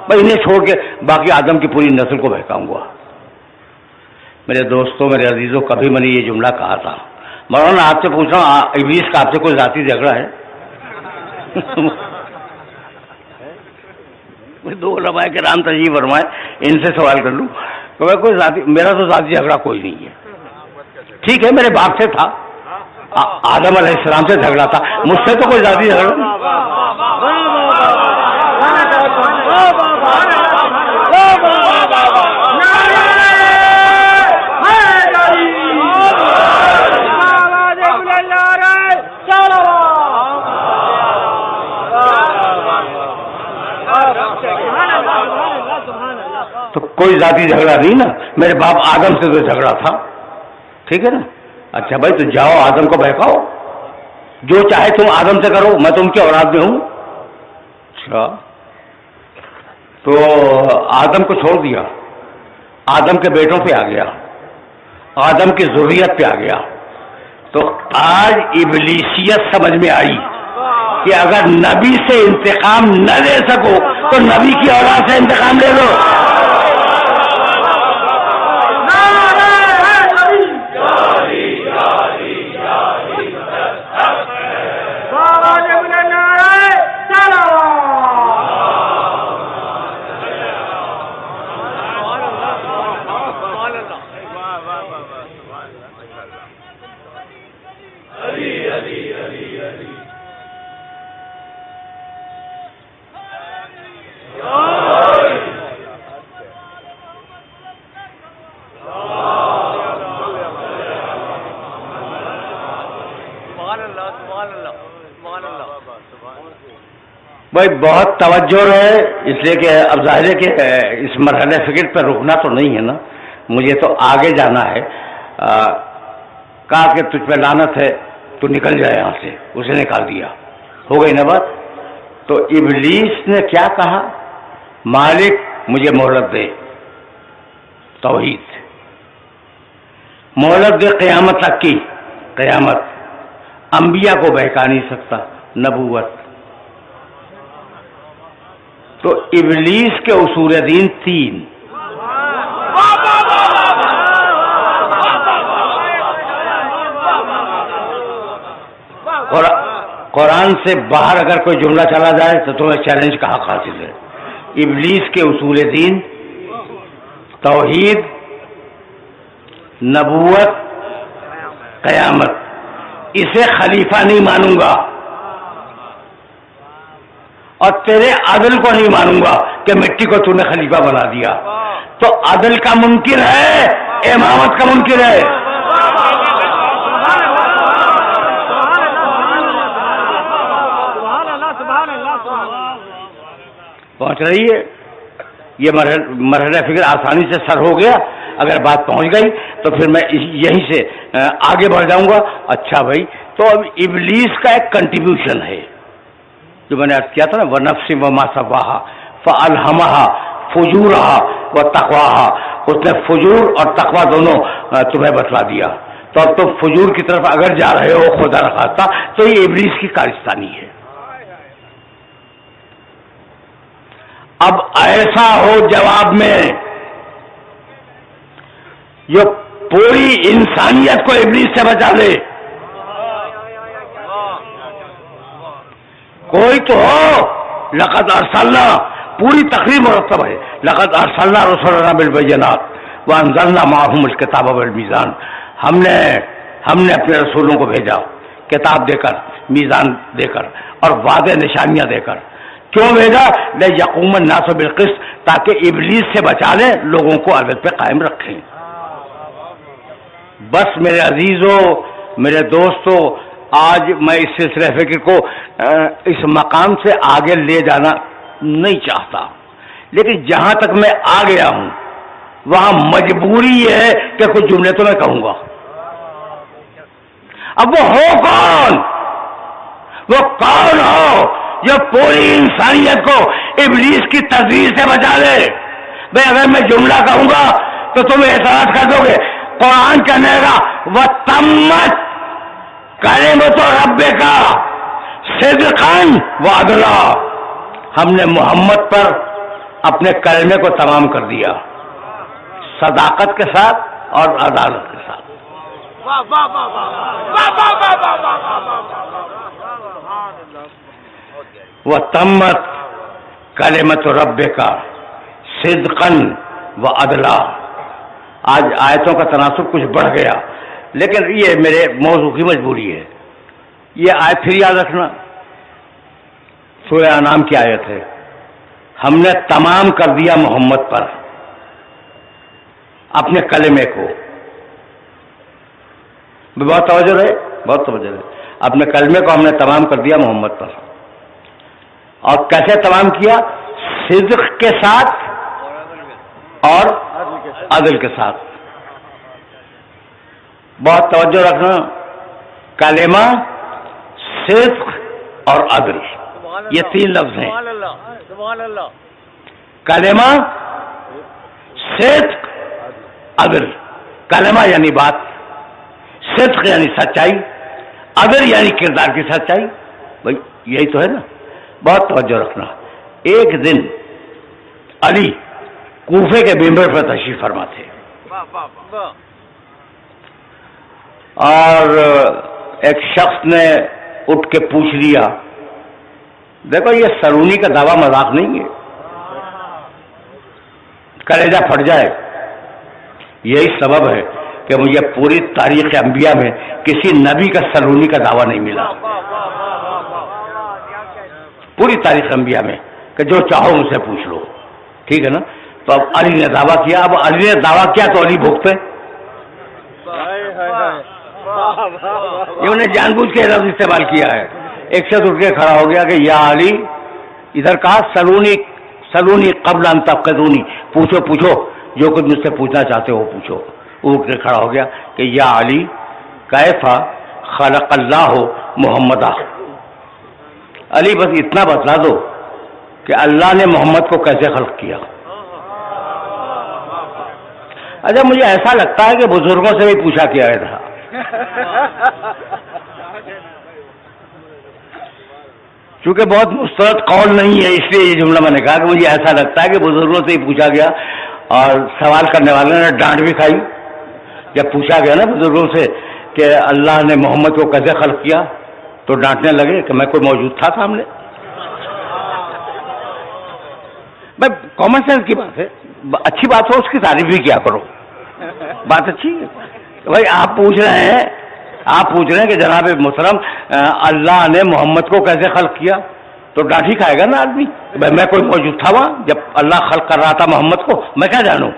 میں انہیں چھوڑ کے باقی آدم کی پوری نسل کو بہکاؤں گا. میرے دوستوں، میرے عزیزوں، کبھی میں نے یہ جملہ کہا تھا. مولانا آپ سے پوچھ رہا ہوں، ابلیس کا آپ سے کوئی ذاتی جھگڑا ہے؟ دو علماء کرام تشریف فرمائے، ان سے سوال کر لوں کہ کوئی ذاتی، میرا تو ذاتی جھگڑا کوئی نہیں ہے. ٹھیک ہے میرے باپ سے تھا، آدم علیہ السلام سے جھگڑا تھا، مجھ سے تو کوئی ذاتی جھگڑا نہیں. تو کوئی ذاتی جھگڑا نہیں نا. میرے باپ آدم سے تو جھگڑا تھا، ٹھیک ہے نا. اچھا بھائی تو جاؤ آدم کو بہکاؤ، جو چاہے تم آدم سے کرو، میں تم کی اولاد میں ہوں. اچھا تو آدم کو چھوڑ دیا، آدم کے بیٹوں پہ آ گیا، آدم کی ذریت پہ آ گیا. تو آج ابلیسیت سمجھ میں آئی کہ اگر نبی سے انتقام نہ لے سکو تو نبی کی اولاد سے انتقام لے لو. بھائی بہت توجہ ہے، اس لیے کہ اب ظاہر ہے کہ اس مرحلے فکر پہ رکنا تو نہیں ہے نا، مجھے تو آگے جانا ہے. کہا کہ تجھ پہ لعنت ہے، تو نکل جائے یہاں سے. اسے نکال دیا، ہو گئی نا بات. تو ابلیس نے کیا کہا؟ مالک مجھے مہلت دے، توحید. مہلت دے قیامت تک کی، قیامت. انبیاء کو بہکا نہیں سکتا، نبوت. تو ابلیس کے اصول دین تین. قرآن سے باہر اگر کوئی جملہ چلا جائے تو تمہیں چیلنج کا حق حاصل ہے. ابلیس کے اصول دین، توحید، نبوت، قیامت، اسے خلیفہ نہیں مانوں گا اور تیرے عدل کو نہیں مانوں گا کہ مٹی کو تو نے خلیفہ بنا دیا. تو عدل کا منکر ہے، امامت کا منکر ہے. پہنچ رہی ہے یہ مرحلہ فکر آسانی سے سر ہو گیا. اگر بات پہنچ گئی تو پھر میں یہیں سے آگے بڑھ جاؤں گا. اچھا بھائی، تو اب ابلیس کا ایک کنٹریبیوشن ہے جو میں نے عرض کیا تھا نا، وَنَفْسٍ وَمَا سَوَّاهَا فَأَلْهَمَهَا فُجُورَهَا وَتَقْوَاهَا. اس نے فجور اور تقوی دونوں تمہیں بتلا دیا. تو اب تم فجور کی طرف اگر جا رہے ہو خدا نخواستہ تو یہ ابلیس کی کارستانی ہے. اب ایسا ہو جواب میں یہ پوری انسانیت کو ابلیس سے بچا لے. کوئی تو ہو. لقد ارسلنا، پوری تقریر مرتب ہے، لقد ارسلنا رسلنا بالبینات وانزلنا معهم الکتاب والمیزان. ہم نے اپنے رسولوں کو بھیجا کتاب دے کر، میزان دے کر اور واضح نشانیاں دے کر. کیوں بھیجا؟ لیقوم الناس بالقسط، تاکہ ابلیس سے بچا لیں، لوگوں کو عدل پہ قائم رکھیں. بس میرے عزیزوں، میرے دوستوں، آج میں اس سلسلہ فکر کو اس مقام سے آگے لے جانا نہیں چاہتا، لیکن جہاں تک میں آ گیا ہوں وہاں مجبوری یہ ہے کہ کچھ جملے تو میں کہوں گا. اب وہ ہو کون؟ وہ کون ہو جو پوری انسانیت کو ابلیس کی تزویر سے بچا لے؟ بھائی اگر میں جملہ کہوں گا تو تم اعتراض کر دو گے. قرآن کہنے گا وَتَمَّتْ کلمۃ ربک صدقا وعدلا. ہم نے محمد پر اپنے کلمے کو تمام کر دیا، صداقت کے ساتھ اور عدالت کے ساتھ. وَتَمَّتْ کلمۃ ربک صدقا وعدلا. آج آیتوں کا تناسب کچھ بڑھ گیا، لیکن یہ میرے موضوع کی مجبوری ہے. یہ آیت پھر یاد رکھنا، سورہ انعام کی آیت ہے. ہم نے تمام کر دیا محمد پر اپنے کلمے کو. بہت توجہ رہے، بہت توجہ رہے. اپنے کلمے کو ہم نے تمام کر دیا محمد پر. اور کیسے تمام کیا؟ صدق کے ساتھ اور عدل کے ساتھ. بہت توجہ رکھنا، کلمہ، صدق اور عدل، یہ تین لفظ ہیں. کلمہ، صدق، عدل. کلمہ یعنی بات، صدق یعنی سچائی، عدل یعنی کردار کی سچائی. بھائی یہی تو ہے نا. بہت توجہ رکھنا. ایک دن علی کوفے کے ممبر پر تشریف فرما تھے اور ایک شخص نے اٹھ کے پوچھ لیا. دیکھو یہ سرونی کا دعویٰ مذاق نہیں ہے، کلیجہ پھٹ جائے. یہی سبب ہے کہ مجھے پوری تاریخ انبیاء میں کسی نبی کا سرونی کا دعویٰ نہیں ملا. پوری تاریخ انبیاء میں کہ جو چاہو مجھ سے پوچھ لو. ٹھیک ہے نا. تو اب علی نے دعویٰ کیا. اب علی نے دعویٰ کیا تو علی بھوگتے. انہوں نے جان بوجھ کے لفظ استعمال کیا ہے. ایک شخص اٹھ کے کھڑا ہو گیا کہ یا علی، ادھر کہا سلونی قبل ان تفقدونی، پوچھو پوچھو جو کچھ مجھ سے پوچھنا چاہتے ہو پوچھو. اٹھ کے کھڑا ہو گیا کہ یا علی کیف خلق اللہ محمد. علی بس اتنا بتلا دو کہ اللہ نے محمد کو کیسے خلق کیا. اچھا مجھے ایسا لگتا ہے کہ بزرگوں سے بھی پوچھا کیا تھا. چونکہ بہت مسترد قول نہیں ہے اس لیے یہ جملہ میں نے کہا کہ مجھے ایسا لگتا ہے کہ بزرگوں سے ہی پوچھا گیا. اور سوال کرنے والے نے ڈانٹ بھی کھائی جب پوچھا گیا نا بزرگوں سے کہ اللہ نے محمد کو کیسے خلق کیا. تو ڈانٹنے لگے کہ میں کوئی موجود تھا سامنے. بھائی کامن سینس کی بات ہے, اچھی بات ہو اس کی تعریف بھی کیا کرو, بات اچھی ہے. بھائی آپ پوچھ رہے ہیں کہ جناب محترم اللہ نے محمد کو کیسے خلق کیا, تو ڈانٹ ہی کھائے گا نا آدمی. بھائی میں کوئی موجود تھا وہاں جب اللہ خلق کر رہا تھا محمد کو, میں کیا جانوں.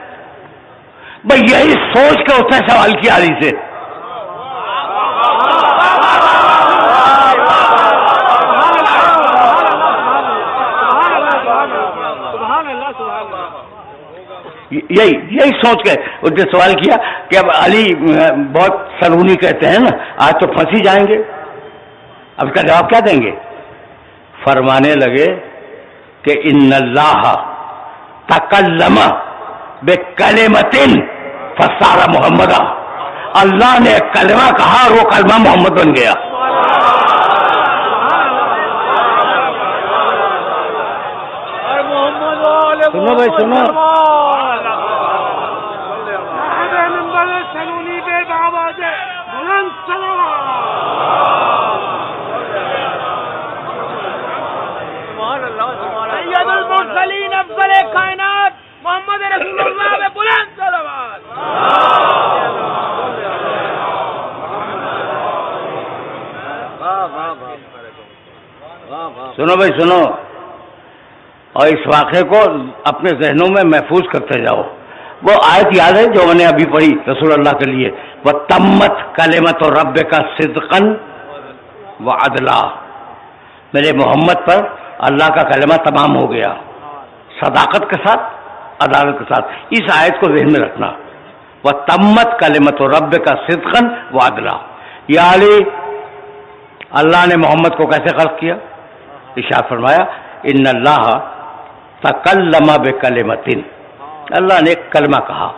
بھائی یہی سوچ کے اس نے سوال کیا علی سے. یہی سوچ کے اس نے سوال کیا کہ اب علی بہت سلونی کہتے ہیں نا, آج تو پھنسی جائیں گے. اب اس کا جواب کیا دیں گے؟ فرمانے لگے کہ ان اللہ تکلم بکلمۃ فصار محمدا, اللہ نے ایک کلمہ کہا اور وہ کلمہ محمد بن گیا. سنو بھائی سنو, افضل کائنات محمد رسول اللہ میں بلند صلوات. سنو بھائی سنو, اور اس واقعے کو اپنے ذہنوں میں محفوظ کرتے جاؤ. وہ آیت یاد ہے جو میں نے ابھی پڑھی رسول اللہ کے لیے, وَتَمَّتْ كَلِمَةُ رَبِّكَ صِدْقًا وَعَدْلًا, میرے محمد پر اللہ کا کلمہ تمام ہو گیا صداقت کے ساتھ, عدالت کے ساتھ. اس آیت کو ذہن میں رکھنا, وَتَمَّتْ كَلِمَةُ رَبِّكَ صِدْقًا وَعَدْلًا. یا علی, اللہ نے محمد کو کیسے خلق کیا؟ ارشاد فرمایا ان اللہ تکلم بکلمۃ, اللہ نے ایک کلمہ کہا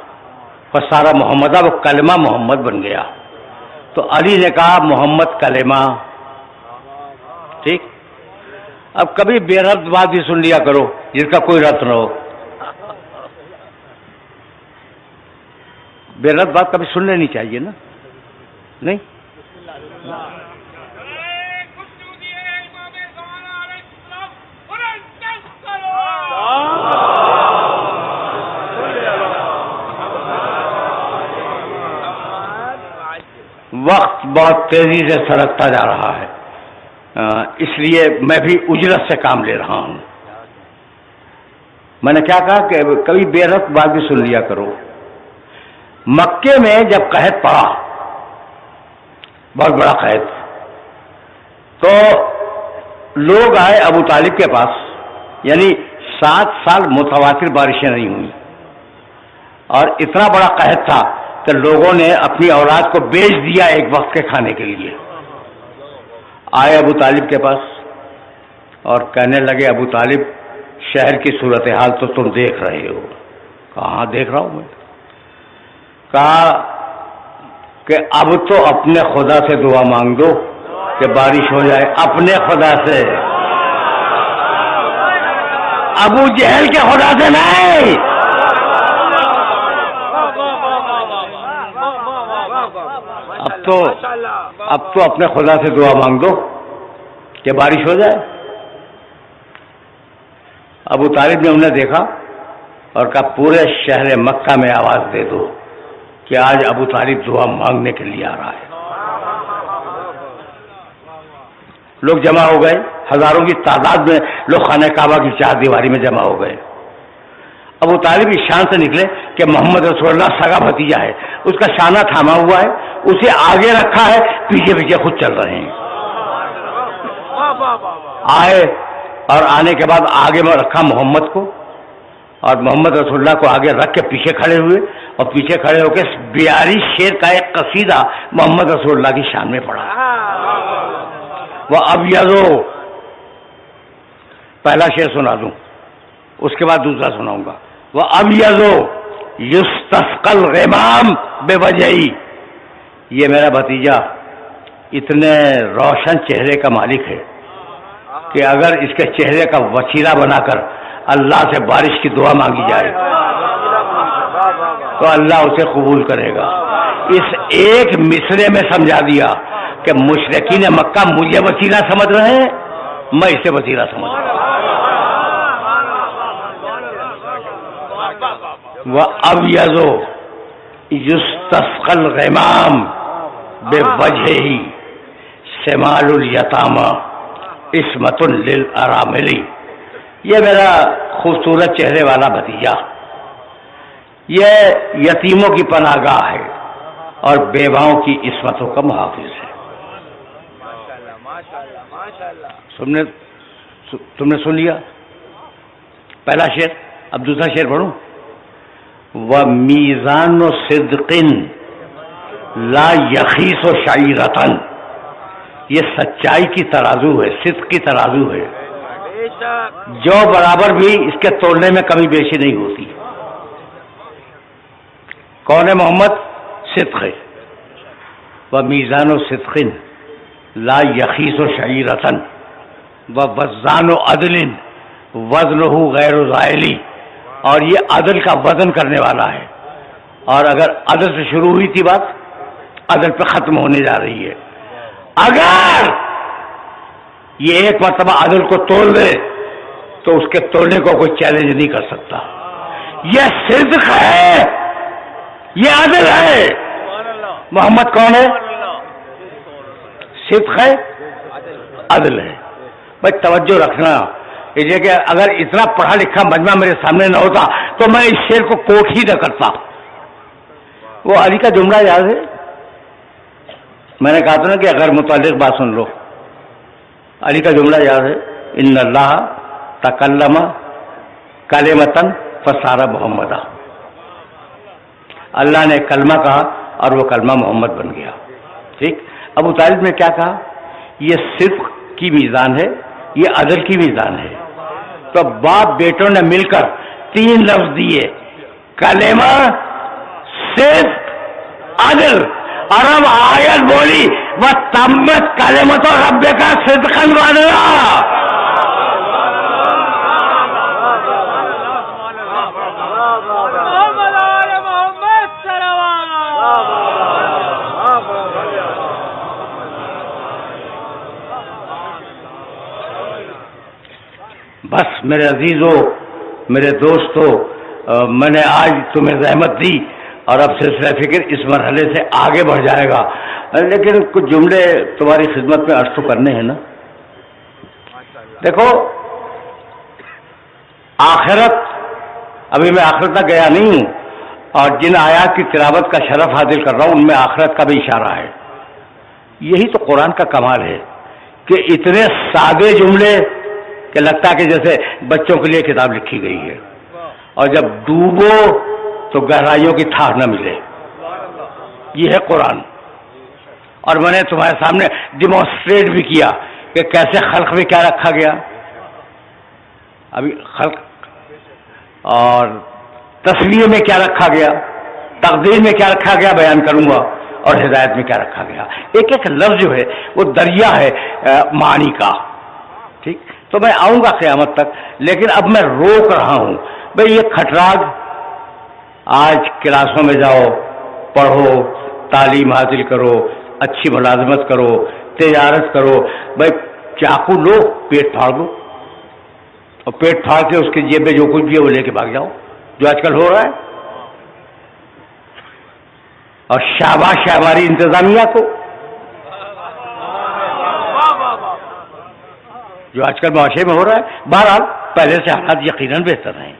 فصار محمد, وہ کلمہ محمد بن گیا. تو علی نے کہا محمد کلمہ. ٹھیک, اب کبھی بے ربط بات بھی سن لیا کرو جس کا کوئی ربط نہ ہو. بے ربط بات کبھی سن لینی چاہیے نا, نہیں؟ وقت بہت تیزی سے سرکتا جا رہا ہے, اس لیے میں بھی اجرت سے کام لے رہا ہوں. میں نے کیا کہا کہ کبھی بے ربط بات بھی سن لیا کرو. مکے میں جب قحط پڑا, بہت بڑا قحط, تو لوگ آئے ابو طالب کے پاس, یعنی 7 سال متواتر بارشیں نہیں ہوئی, اور اتنا بڑا قحط تھا کہ لوگوں نے اپنی اولاد کو بیچ دیا ایک وقت کے کھانے کے لیے. آئے ابو طالب کے پاس اور کہنے لگے ابو طالب شہر کی صورتحال تو تم دیکھ رہے ہو. کہاں دیکھ رہا ہوں میں؟ کہا کہ اب تو اپنے خدا سے دعا مانگ دو کہ بارش ہو جائے. اپنے خدا سے, ابو جہل کے خدا سے نہیں. اب تو اپنے خدا سے دعا مانگ دو کہ بارش ہو جائے. ابو طالب نے انہیں دیکھا اور کہا پورے شہر مکہ میں آواز دے دو کہ آج ابو طالب دعا مانگنے کے لیے آ رہا ہے. لوگ جمع ہو گئے, ہزاروں کی تعداد میں لوگ خانہ کعبہ کی چار دیواری میں جمع ہو گئے. ابو طالب اس شان سے نکلے کہ محمد رسول اللہ سگا بھتیجا ہے, اس کا شانہ تھاما ہوا ہے, اسے آگے رکھا ہے, پیچھے پیچھے خود چل رہے ہیں. آئے اور آنے کے بعد آگے میں رکھا محمد کو, اور محمد رسول اللہ کو آگے رکھ کے پیچھے کھڑے ہوئے, اور پیچھے کھڑے ہو کے 42 شعر کا ایک قصیدہ محمد رسول اللہ کی شان میں پڑھا. وہ اب یزو, پہلا شعر سنا دوں, اس کے بعد دوسرا سناؤں گا. وہ اب یزو یستسقل غمام بے وجہی, یہ میرا بھتیجا اتنے روشن چہرے کا مالک ہے کہ اگر اس کے چہرے کا وسیلہ بنا کر اللہ سے بارش کی دعا مانگی جائے تو اللہ اسے قبول کرے گا. اس ایک مصرے میں سمجھا دیا کہ مشرکین مکہ مجھے وسیلہ سمجھ رہے ہیں، میں اسے وسیلہ سمجھ رہا ہوں۔ وَأَبْيَضُ يُسْتَسْقَى الْغَمَامُ بِوَجْهِهِ شِمَالُ الْيَتَامَى عِصْمَةٌ لِلْأَرَامِلِ۔ یہ میرا خوبصورت چہرے والا بھتیجا، یہ یتیموں کی پناہ گاہ ہے اور بیواؤں کی عصمتوں کا محافظ ہے۔ تم نے سن لیا پہلا شعر، اب دوسرا شعر پڑھوں۔ وَمِيزَانُ صِدْقٍ لَا يَخِيسُ شَعِيرَةً، یہ سچائی کی ترازو ہے، صدق کی ترازو ہے، جو برابر بھی اس کے تولنے میں کمی بیشی نہیں ہوتی۔ کون ہے محمد؟ صدق ہے۔ وَمِيزَانُ صِدْقٍ لَا يَخِيسُ شَعِيرَةً وَوَزَّانُ عَدْلٍ وَزْنُهُ غَيْرُ زَائِلِ، اور یہ عدل کا وزن کرنے والا ہے، اور اگر عدل سے شروع ہوئی تھی بات، عدل پہ ختم ہونے جا رہی ہے۔ اگر یہ ایک مرتبہ عدل کو تول دے تو اس کے تولنے کو کوئی چیلنج نہیں کر سکتا۔ یہ صدق ہے، یہ عدل ہے۔ محمد کون ہے؟ صدق ہے، عدل ہے۔ بھائی توجہ رکھنا، یہ کہ اگر اتنا پڑھا لکھا مجمع میرے سامنے نہ ہوتا تو میں اس شعر کو کوٹ ہی نہ کرتا۔ وہ علی کا جملہ یاد ہے؟ میں نے کہا تھا نا کہ اگر متعلق بات سن لو، علی کا جملہ یاد ہے؟ ان اللہ تکلم کلمۃ فصار محمدا، اللہ نے کلمہ کہا اور وہ کلمہ محمد بن گیا۔ ٹھیک، ابو طالب نے کیا کہا؟ یہ صدق کی میزان ہے، یہ عدل کی میزان ہے۔ تو باپ بیٹوں نے مل کر 3 لفظ دیے، کلمہ، صدق، عدل، اور اب آیت بولی وَتَمَّتْ کَلِمَتُ رَبِّکَ صِدْقًا وَعَدْلًا۔ بس میرے عزیزوں، میرے دوستوں، میں نے آج تمہیں زحمت دی اور اب سلسلہ فکر اس مرحلے سے آگے بڑھ جائے گا، لیکن کچھ جملے تمہاری خدمت میں عرض تو کرنے ہیں نا۔ دیکھو آخرت، ابھی میں آخرت تک گیا نہیں ہوں، اور جن آیات کی تلاوت کا شرف حاصل کر رہا ہوں ان میں آخرت کا بھی اشارہ ہے۔ یہی تو قرآن کا کمال ہے کہ اتنے سادے جملے کہ لگتا ہے کہ جیسے بچوں کے لیے کتاب لکھی گئی ہے، اور جب ڈوبو تو گہرائیوں کی ٹھار نہ ملے۔ یہ ہے قرآن، اور میں نے تمہارے سامنے ڈیمانسٹریٹ بھی کیا کہ کیسے خلق میں کیا رکھا گیا، ابھی خلق اور تصویر میں کیا رکھا گیا، تقدیر میں کیا رکھا گیا بیان کروں گا، اور ہدایت میں کیا رکھا گیا۔ ایک ایک لفظ جو ہے وہ دریا ہے معانی کا۔ ٹھیک، تو میں آؤں گا قیامت تک، لیکن اب میں روک رہا ہوں۔ بھئی یہ کھٹراگ، آج کلاسوں میں جاؤ، پڑھو، تعلیم حاصل کرو، اچھی ملازمت کرو، تجارت کرو، بھئی چاقو لو، پیٹ پھاڑ دو، اور پیٹ پھاڑ کے اس کی جیب میں جو کچھ بھی ہے وہ لے کے بھاگ جاؤ، جو آج کل ہو رہا ہے۔ اور شاباش ہماری انتظامیہ کو، جو آج کل معاشرے میں ہو رہا ہے۔ بہرحال پہلے سے حالات یقیناً بہتر ہیں،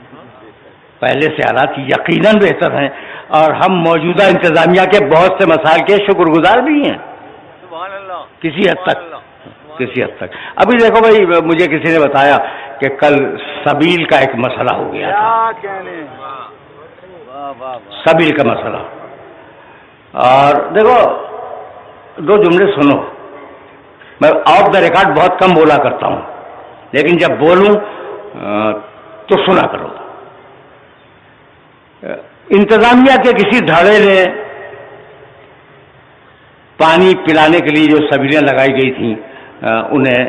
پہلے سے حالات یقیناً بہتر ہیں، اور ہم موجودہ انتظامیہ کے بہت سے مسائل کے شکر گزار بھی ہیں کسی حد تک۔ ابھی دیکھو بھائی، مجھے کسی نے بتایا کہ کل سبیل کا ایک مسئلہ ہو گیا تھا، سبیل کا مسئلہ۔ اور دیکھو 2 جملے سنو، میں آف دا ریکارڈ بہت کم بولا کرتا ہوں، لیکن جب بولوں تو سنا کرو۔ انتظامیہ کے کسی دھڑے نے پانی پلانے کے لیے جو سبیلیں لگائی گئی تھیں انہیں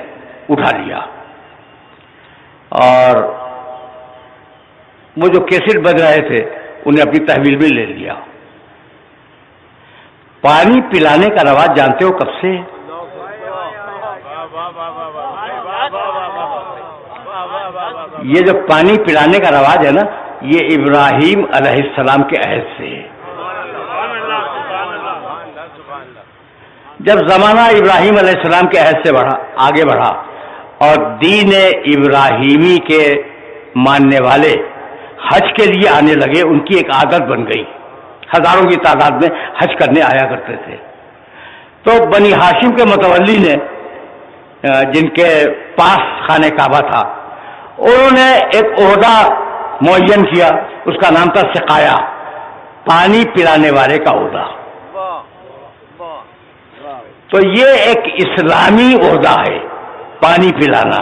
اٹھا لیا، اور وہ جو کیسٹ بج رہے تھے انہیں اپنی تحویل میں لے لیا۔ پانی پلانے کا رواج جانتے ہو کب سے؟ یہ جو پانی پلانے کا رواج ہے نا، یہ ابراہیم علیہ السلام کے عہد سے ہے۔ جب زمانہ ابراہیم علیہ السلام کے عہد سے آگے بڑھا اور دین ابراہیمی کے ماننے والے حج کے لیے آنے لگے، ان کی ایک عادت بن گئی، ہزاروں کی تعداد میں حج کرنے آیا کرتے تھے۔ تو بنی ہاشم کے متولی نے، جن کے پاس خانہ کعبہ تھا، انہوں نے ایک عہدہ معین کیا، اس کا نام تھا سقایا، پانی پلانے والے کا عہدہ۔ تو یہ ایک اسلامی عہدہ ہے، پانی پلانا۔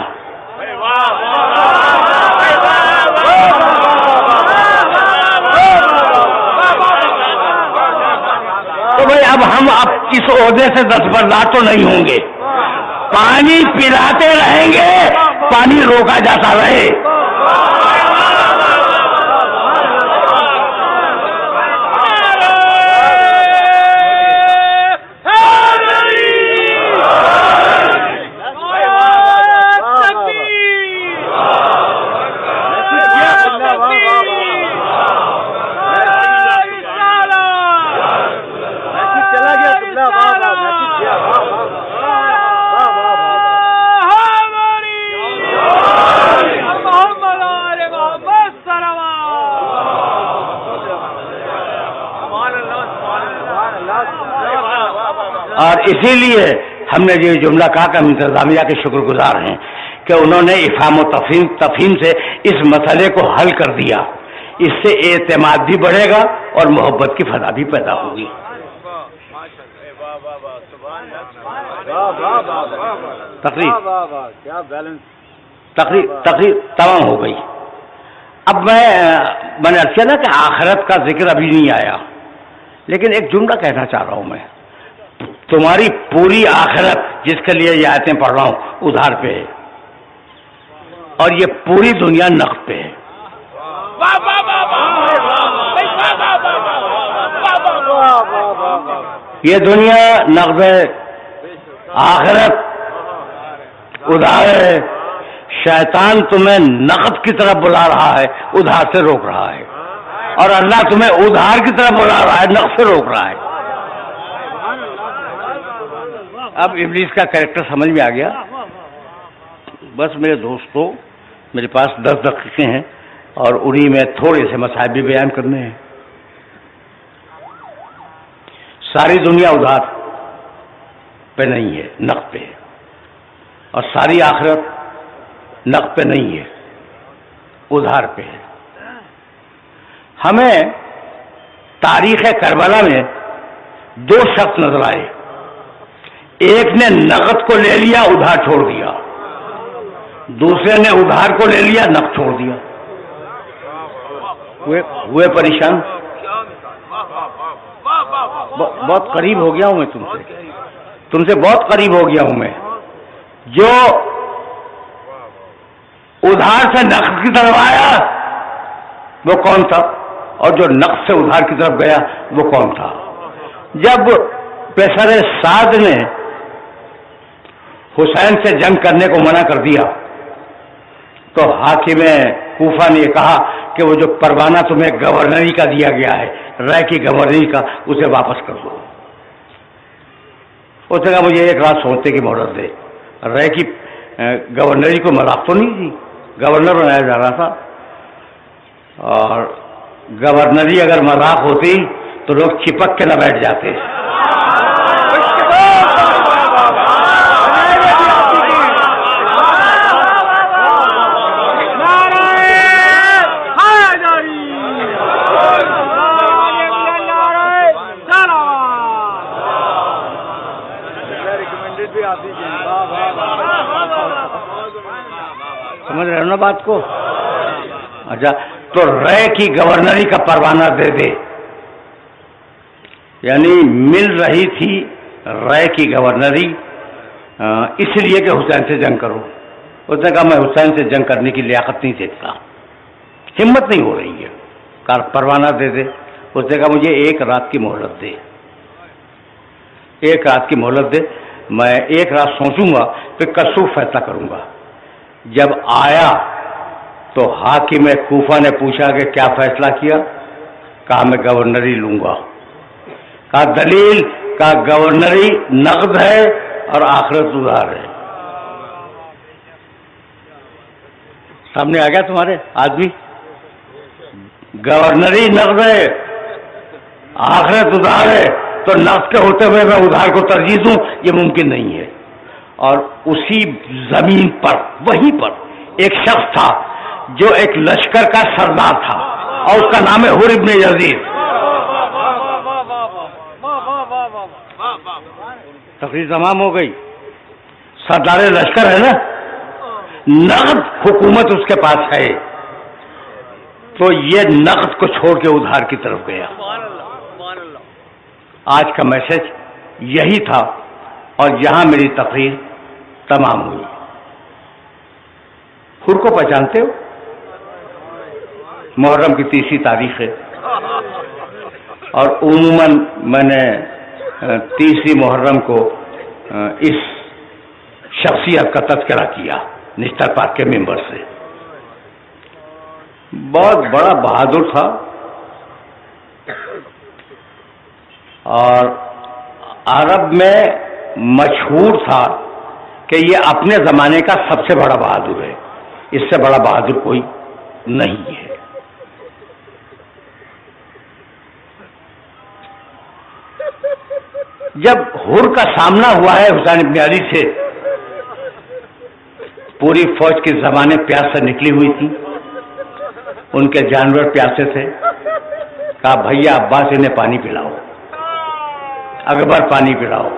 تو بھائی اب ہم اس عہدے سے دستبردار تو نہیں ہوں گے، پانی پلاتے رہیں گے، پانی روکا جاتا رہے۔ اور اسی لیے ہم نے جو جملہ کہا کہ ہم انتظامیہ کے شکر گزار ہیں کہ انہوں نے افہام و تفہیم سے اس مسئلے کو حل کر دیا۔ اس سے اعتماد بھی بڑھے گا اور محبت کی فضا بھی پیدا ہوگی۔ تقریر تمام ہو گئی۔ اب میں نے عرض کیا نا کہ آخرت کا ذکر ابھی نہیں آیا، لیکن ایک جملہ کہنا چاہ رہا ہوں میں، تمہاری پوری آخرت جس کے لیے یہ آیتیں پڑھ رہا ہوں ادھار پہ ہے، اور یہ پوری دنیا نقد پہ ہے۔ یہ دنیا نقد ہے، آخرت ادھار ہے۔ شیطان تمہیں نقد کی طرف بلا رہا ہے، ادھار سے روک رہا ہے، اور اللہ تمہیں ادھار کی طرف بلا رہا ہے، نقد سے روک رہا ہے۔ اب ابلیس کا کریکٹر سمجھ میں آ گیا۔ بس میرے دوستو، میرے پاس 10 دقیقے ہیں اور انہی میں تھوڑے سے مسائل بھی بیان کرنے ہیں۔ ساری دنیا ادھار پہ نہیں ہے، نقد پہ ہے، اور ساری آخرت نقد پہ نہیں ہے، ادھار پہ ہے۔ ہمیں تاریخ کربلا میں 2 شخص نظر آئے، ایک نے نقد کو لے لیا، ادھار چھوڑ دیا، دوسرے نے ادھار کو لے لیا، نقد چھوڑ دیا، ہوئے پریشان۔ بہت قریب ہو گیا ہوں میں تم سے بہت قریب ہو گیا ہوں میں۔ جو ادھار سے نقد کی طرف آیا وہ کون تھا، اور جو نقد سے ادھار کی طرف گیا وہ کون تھا؟ جب پیسر سعد نے حسین سے جنگ کرنے کو منع کر دیا تو حاکم کوفہ نے یہ کہا کہ وہ جو پروانہ تمہیں گورنری کا دیا گیا ہے، رائے کی گورنری کا، اسے واپس کر دو۔ اس نے کہا مجھے ایک رات سوچنے کی مہلت دے، رائے کی گورنری کو مذاق تو نہیں تھی، گورنر بنایا جا رہا تھا، اور گورنری اگر مذاق ہوتی تو لوگ چپک کے نہ بیٹھ جاتے۔ سمجھ رہے ہو نا بات کو؟ اچھا، تو رائے کی گورنری کا پروانہ دے دے، یعنی مل رہی تھی رائے کی گورنری اس لیے کہ حسین سے جنگ کرو۔ اس نے کہا میں حسین سے جنگ کرنے کی لیاقت نہیں دیکھتا، ہمت نہیں ہو رہی ہے، کہا پروانہ دے دے۔ اس نے کہا مجھے ایک رات کی مہلت دے۔ ایک رات کی مہلت دے، میں ایک رات سوچوں گا پھر کسو فیصلہ کروں گا۔ جب آیا تو حاکم کوفہ نے پوچھا کہ کیا فیصلہ کیا؟ کہا میں گورنری لوں گا۔ کہا دلیل؟ کہا گورنری نقد ہے اور آخرت ادھار ہے۔ سامنے آ گیا تمہارے آدمی، گورنری نقد ہے آخرت ادھار ہے، تو نقد کے ہوتے ہوئے میں ادھار کو ترجیح دوں؟ یہ ممکن نہیں ہے۔ اور اسی زمین پر وہیں پر ایک شخص تھا جو ایک لشکر کا سردار تھا اور اس کا نام ہے حر ابن یزید۔ تقریر تمام ہو گئی، سردار لشکر ہے نا، نقد حکومت اس کے پاس ہے، تو یہ نقد کو چھوڑ کے ادھار کی طرف گیا۔ آج کا میسج یہی تھا اور یہاں میری تقریر تمام ہوئی۔ حر کو پہچانتے ہو؟ محرم کی 30 تاریخ ہے اور عموماً میں نے 30 محرم کو اس شخصیت کا تذکرہ کیا نشتر پاک کے ممبر سے۔ بہت بڑا بہادر تھا اور عرب میں مشہور تھا کہ یہ اپنے زمانے کا سب سے بڑا بہادر ہے، اس سے بڑا بہادر کوئی نہیں ہے۔ جب حر کا سامنا ہوا ہے حسین ابن علی سے، پوری فوج کی زبانیں پیاس سے نکلی ہوئی تھی، ان کے جانور پیاسے تھے۔ کہا بھیا عباس انہیں پانی پلاؤ، اکبر پانی پلاؤ،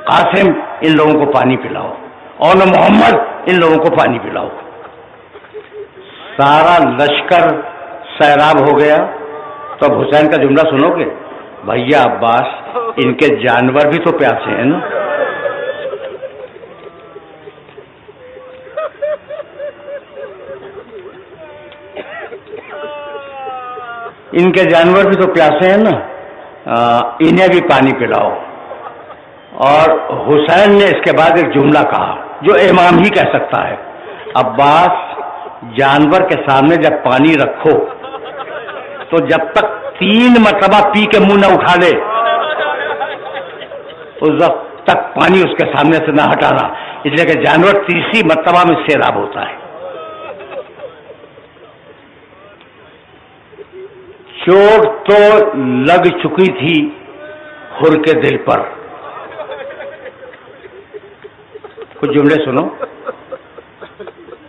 قاسم ان لوگوں کو پانی پلاؤ، اور محمد ان لوگوں کو پانی پلاؤ۔ سارا لشکر سیراب ہو گیا تو اب حسین کا جملہ سنو گے؟ بھیا عباس ان کے جانور بھی تو پیاسے ہیں نا۔ ان کے جانور بھی تو پیاسے ہیں نا، انہیں بھی پانی پلاؤ۔ اور حسین نے اس کے بعد ایک جملہ کہا جو امام ہی کہہ سکتا ہے، عباس جانور کے سامنے جب پانی رکھو تو جب تک 3 مرتبہ پی کے منہ نہ اٹھا لے اس وقت تک پانی اس کے سامنے سے نہ ہٹانا، اس لیے کہ جانور 30 مرتبہ میں سیراب ہوتا ہے۔ چوٹ تو لگ چکی تھی حر کے دل پر۔ کچھ جملے سنو،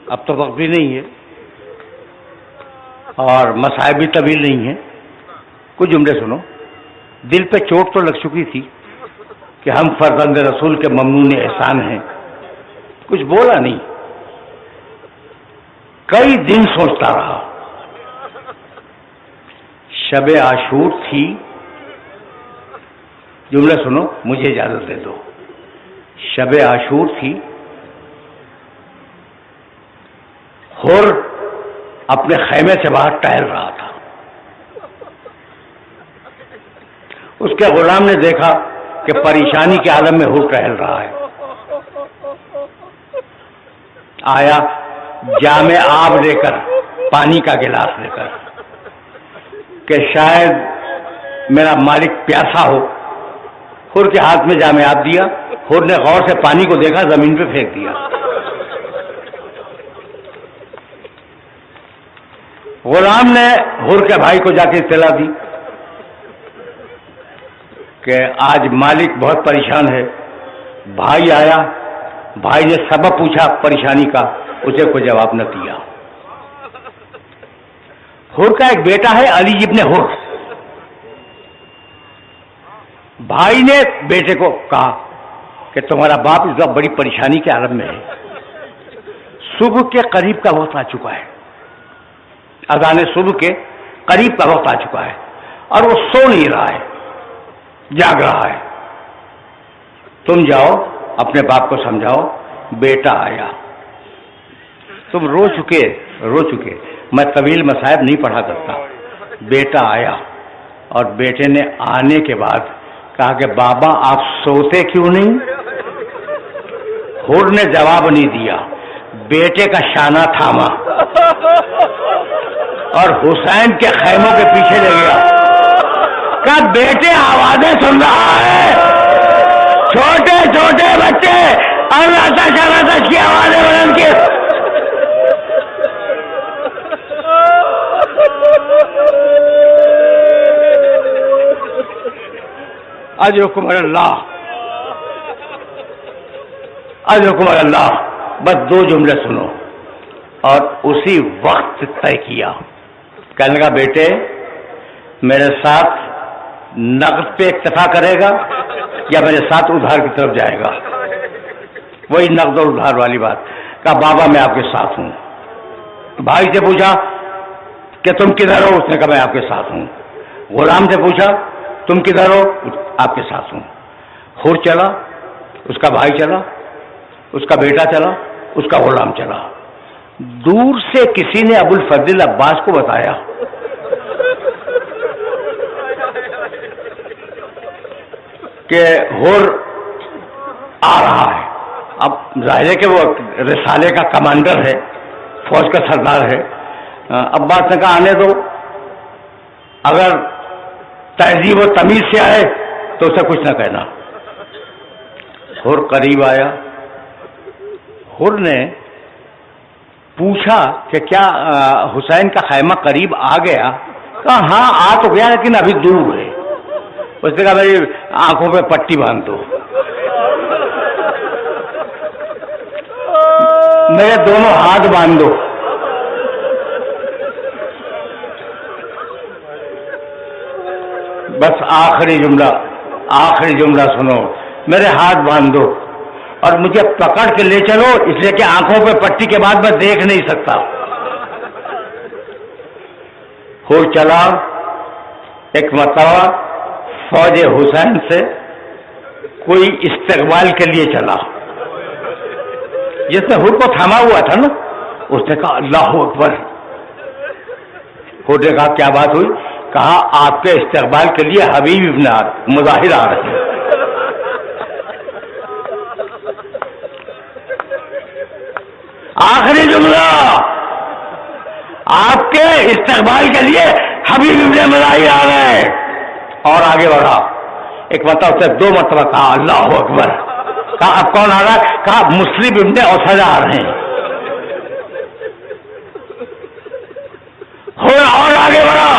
اب تو وقت بھی نہیں ہے اور مسائل بھی طویل نہیں ہے، کچھ جملے سنو۔ دل پہ چوٹ تو لگ چکی تھی کہ ہم فرزند رسول کے ممنون احسان ہیں، کچھ بولا نہیں، کئی دن سوچتا رہا۔ شب عاشور تھی، جملے سنو، مجھے اجازت دے دو۔ شب عاشور تھی، حر اپنے خیمے سے باہر ٹہل رہا تھا، اس کے غلام نے دیکھا کہ پریشانی کے عالم میں حر ٹہل رہا ہے۔ آیا جام آب لے کر، پانی کا گلاس لے کر کہ شاید میرا مالک پیاسا ہو۔ حر کے ہاتھ میں جام آب دیا، حر نے غور سے پانی کو دیکھا، زمین پہ پھینک دیا۔ غلام نے حر کے بھائی کو جا کے اطلاع دی کہ آج مالک بہت پریشان ہے۔ بھائی آیا، بھائی نے سبب پوچھا پریشانی کا، اسے کوئی جواب نہ دیا۔ حر کا ایک بیٹا ہے علی ابن حر، بھائی نے بیٹے کو کہا کہ تمہارا باپ اس وقت بڑی پریشانی کے عالم میں ہے، صبح کے قریب کا وقت آ چکا ہے، اذان صبح کے قریب کا وقت آ چکا ہے اور وہ سو نہیں رہا ہے، جاگ رہا ہے، تم جاؤ اپنے باپ کو سمجھاؤ۔ بیٹا آیا، تم رو چکے، میں طویل مصائب نہیں پڑھا کرتا۔ بیٹا آیا اور بیٹے نے آنے کے بعد کہا کہ بابا آپ سوتے کیوں نہیں؟ حور نے جواب نہیں دیا، بیٹے کا شانہ تھاما اور حسین کے خیموں کے پیچھے لے گیا. کہا بیٹے آوازیں سن رہا ہے، چھوٹے چھوٹے بچے اللہ کی آوازیں بلند کی. اجرکم اللہ، اجرکم اللہ. بس 2 جملے سنو. اور اسی وقت طے کیا، کہنے لگا بیٹے میرے ساتھ نقد پہ اکتفا کرے گا یا میرے ساتھ ادھار کی طرف جائے گا؟ وہی نقد اور ادھار والی بات. کہا بابا میں آپ کے ساتھ ہوں. بھائی سے پوچھا کہ تم کدھر ہو؟ اس نے کہا میں آپ کے ساتھ ہوں. غلام سے پوچھا تم کدھر ہو؟ آپ کے ساتھ ہوں. حور چلا، اس کا بھائی چلا، اس کا بیٹا چلا، اس کا غلام چلا. دور سے کسی نے ابو الفضل عباس کو بتایا کہ حور آ رہا ہے. اب ظاہر ہے کہ وہ رسالے کا کمانڈر ہے، فوج کا سردار ہے. عباس نے کہا آنے دو، اگر تہذیب و تمیز سے آئے تو اسے کچھ نہ کہنا. حور قریب آیا. حور نے پوچھا کہ کیا حسین کا خیمہ قریب آ گیا؟ کہا ہاں آ تو گیا لیکن ابھی دور ہے. اس نے کہا میری آنکھوں پہ پٹی باندھ دو، میرے دونوں ہاتھ باندھ دو. بس آخری جملہ سنو، میرے ہاتھ باندھ دو اور مجھے پکڑ کے لے چلو، اس لیے کہ آنکھوں پہ پٹی کے بعد میں دیکھ نہیں سکتا. ہو چلا. ایک مرتبہ فوج حسین سے کوئی استقبال کے لیے چلا، جس نے حور کو تھاما ہوا تھا نا، اس نے کہا اللہ اکبر. حور نے کہا کیا بات ہوئی؟ کہا آپ کے استقبال کے لیے حبیب ابن مظاہر آ رہے ہیں. آخری جملہ، آپ کے استقبال کے لیے حبیب ابن مظاہر آ رہے ہیں. اور آگے بڑھا. ایک مرتبہ سے 2 مرتبہ کہا اللہ اکبر. کہا اب کون آ رہا ہے؟ کہا مسلم ابن اوسجا آ رہے ہیں. اور آگے بڑھا،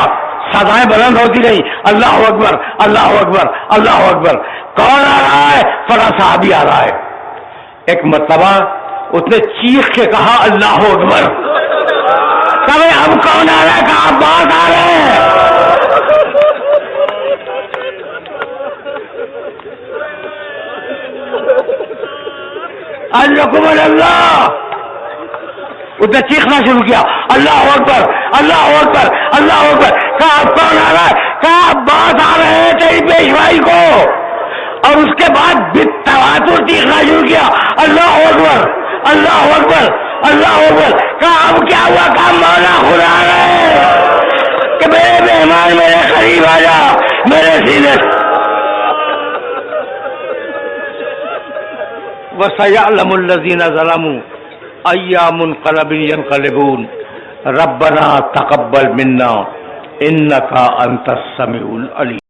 سدائیں بلند ہوتی رہی، اللہ اکبر اللہ اکبر اللہ اکبر. کون آ رہا ہے؟ فلاں صحابی آ رہا ہے. ایک مرتبہ اس نے چیخ کے کہا اللہ اکبر. کبھی اب کون آ رہا ہے؟ کہا عباس آ رہے ہیں. اجرکم اللہ. اس نے چیخنا شروع کیا اللہ اکبر اللہ اکبر اللہ اکبر. کہا اب کون آ رہا ہے؟ کہا عباس آ رہے ہیں تیری پیشوائی کو. اور اس کے بعد بالتواتر چیخنا شروع کیا اللہ اکبر اللہ اکبر اللہ اکبر. کہا اب کیا ہوا؟ کہا مولا خدا رہے کہ میرے مہمان میرے قریب آ جا، میرے سینے. وَسَيَعْلَمُ الَّذِينَ ظَلَمُوا أَيَّ مُنقَلَبٍ يَنقَلِبُونَ رَبَّنَا تَقَبَّلْ مِنَّا إِنَّكَ أَنْتَ السَّمِيعُ الْعَلِيمُ.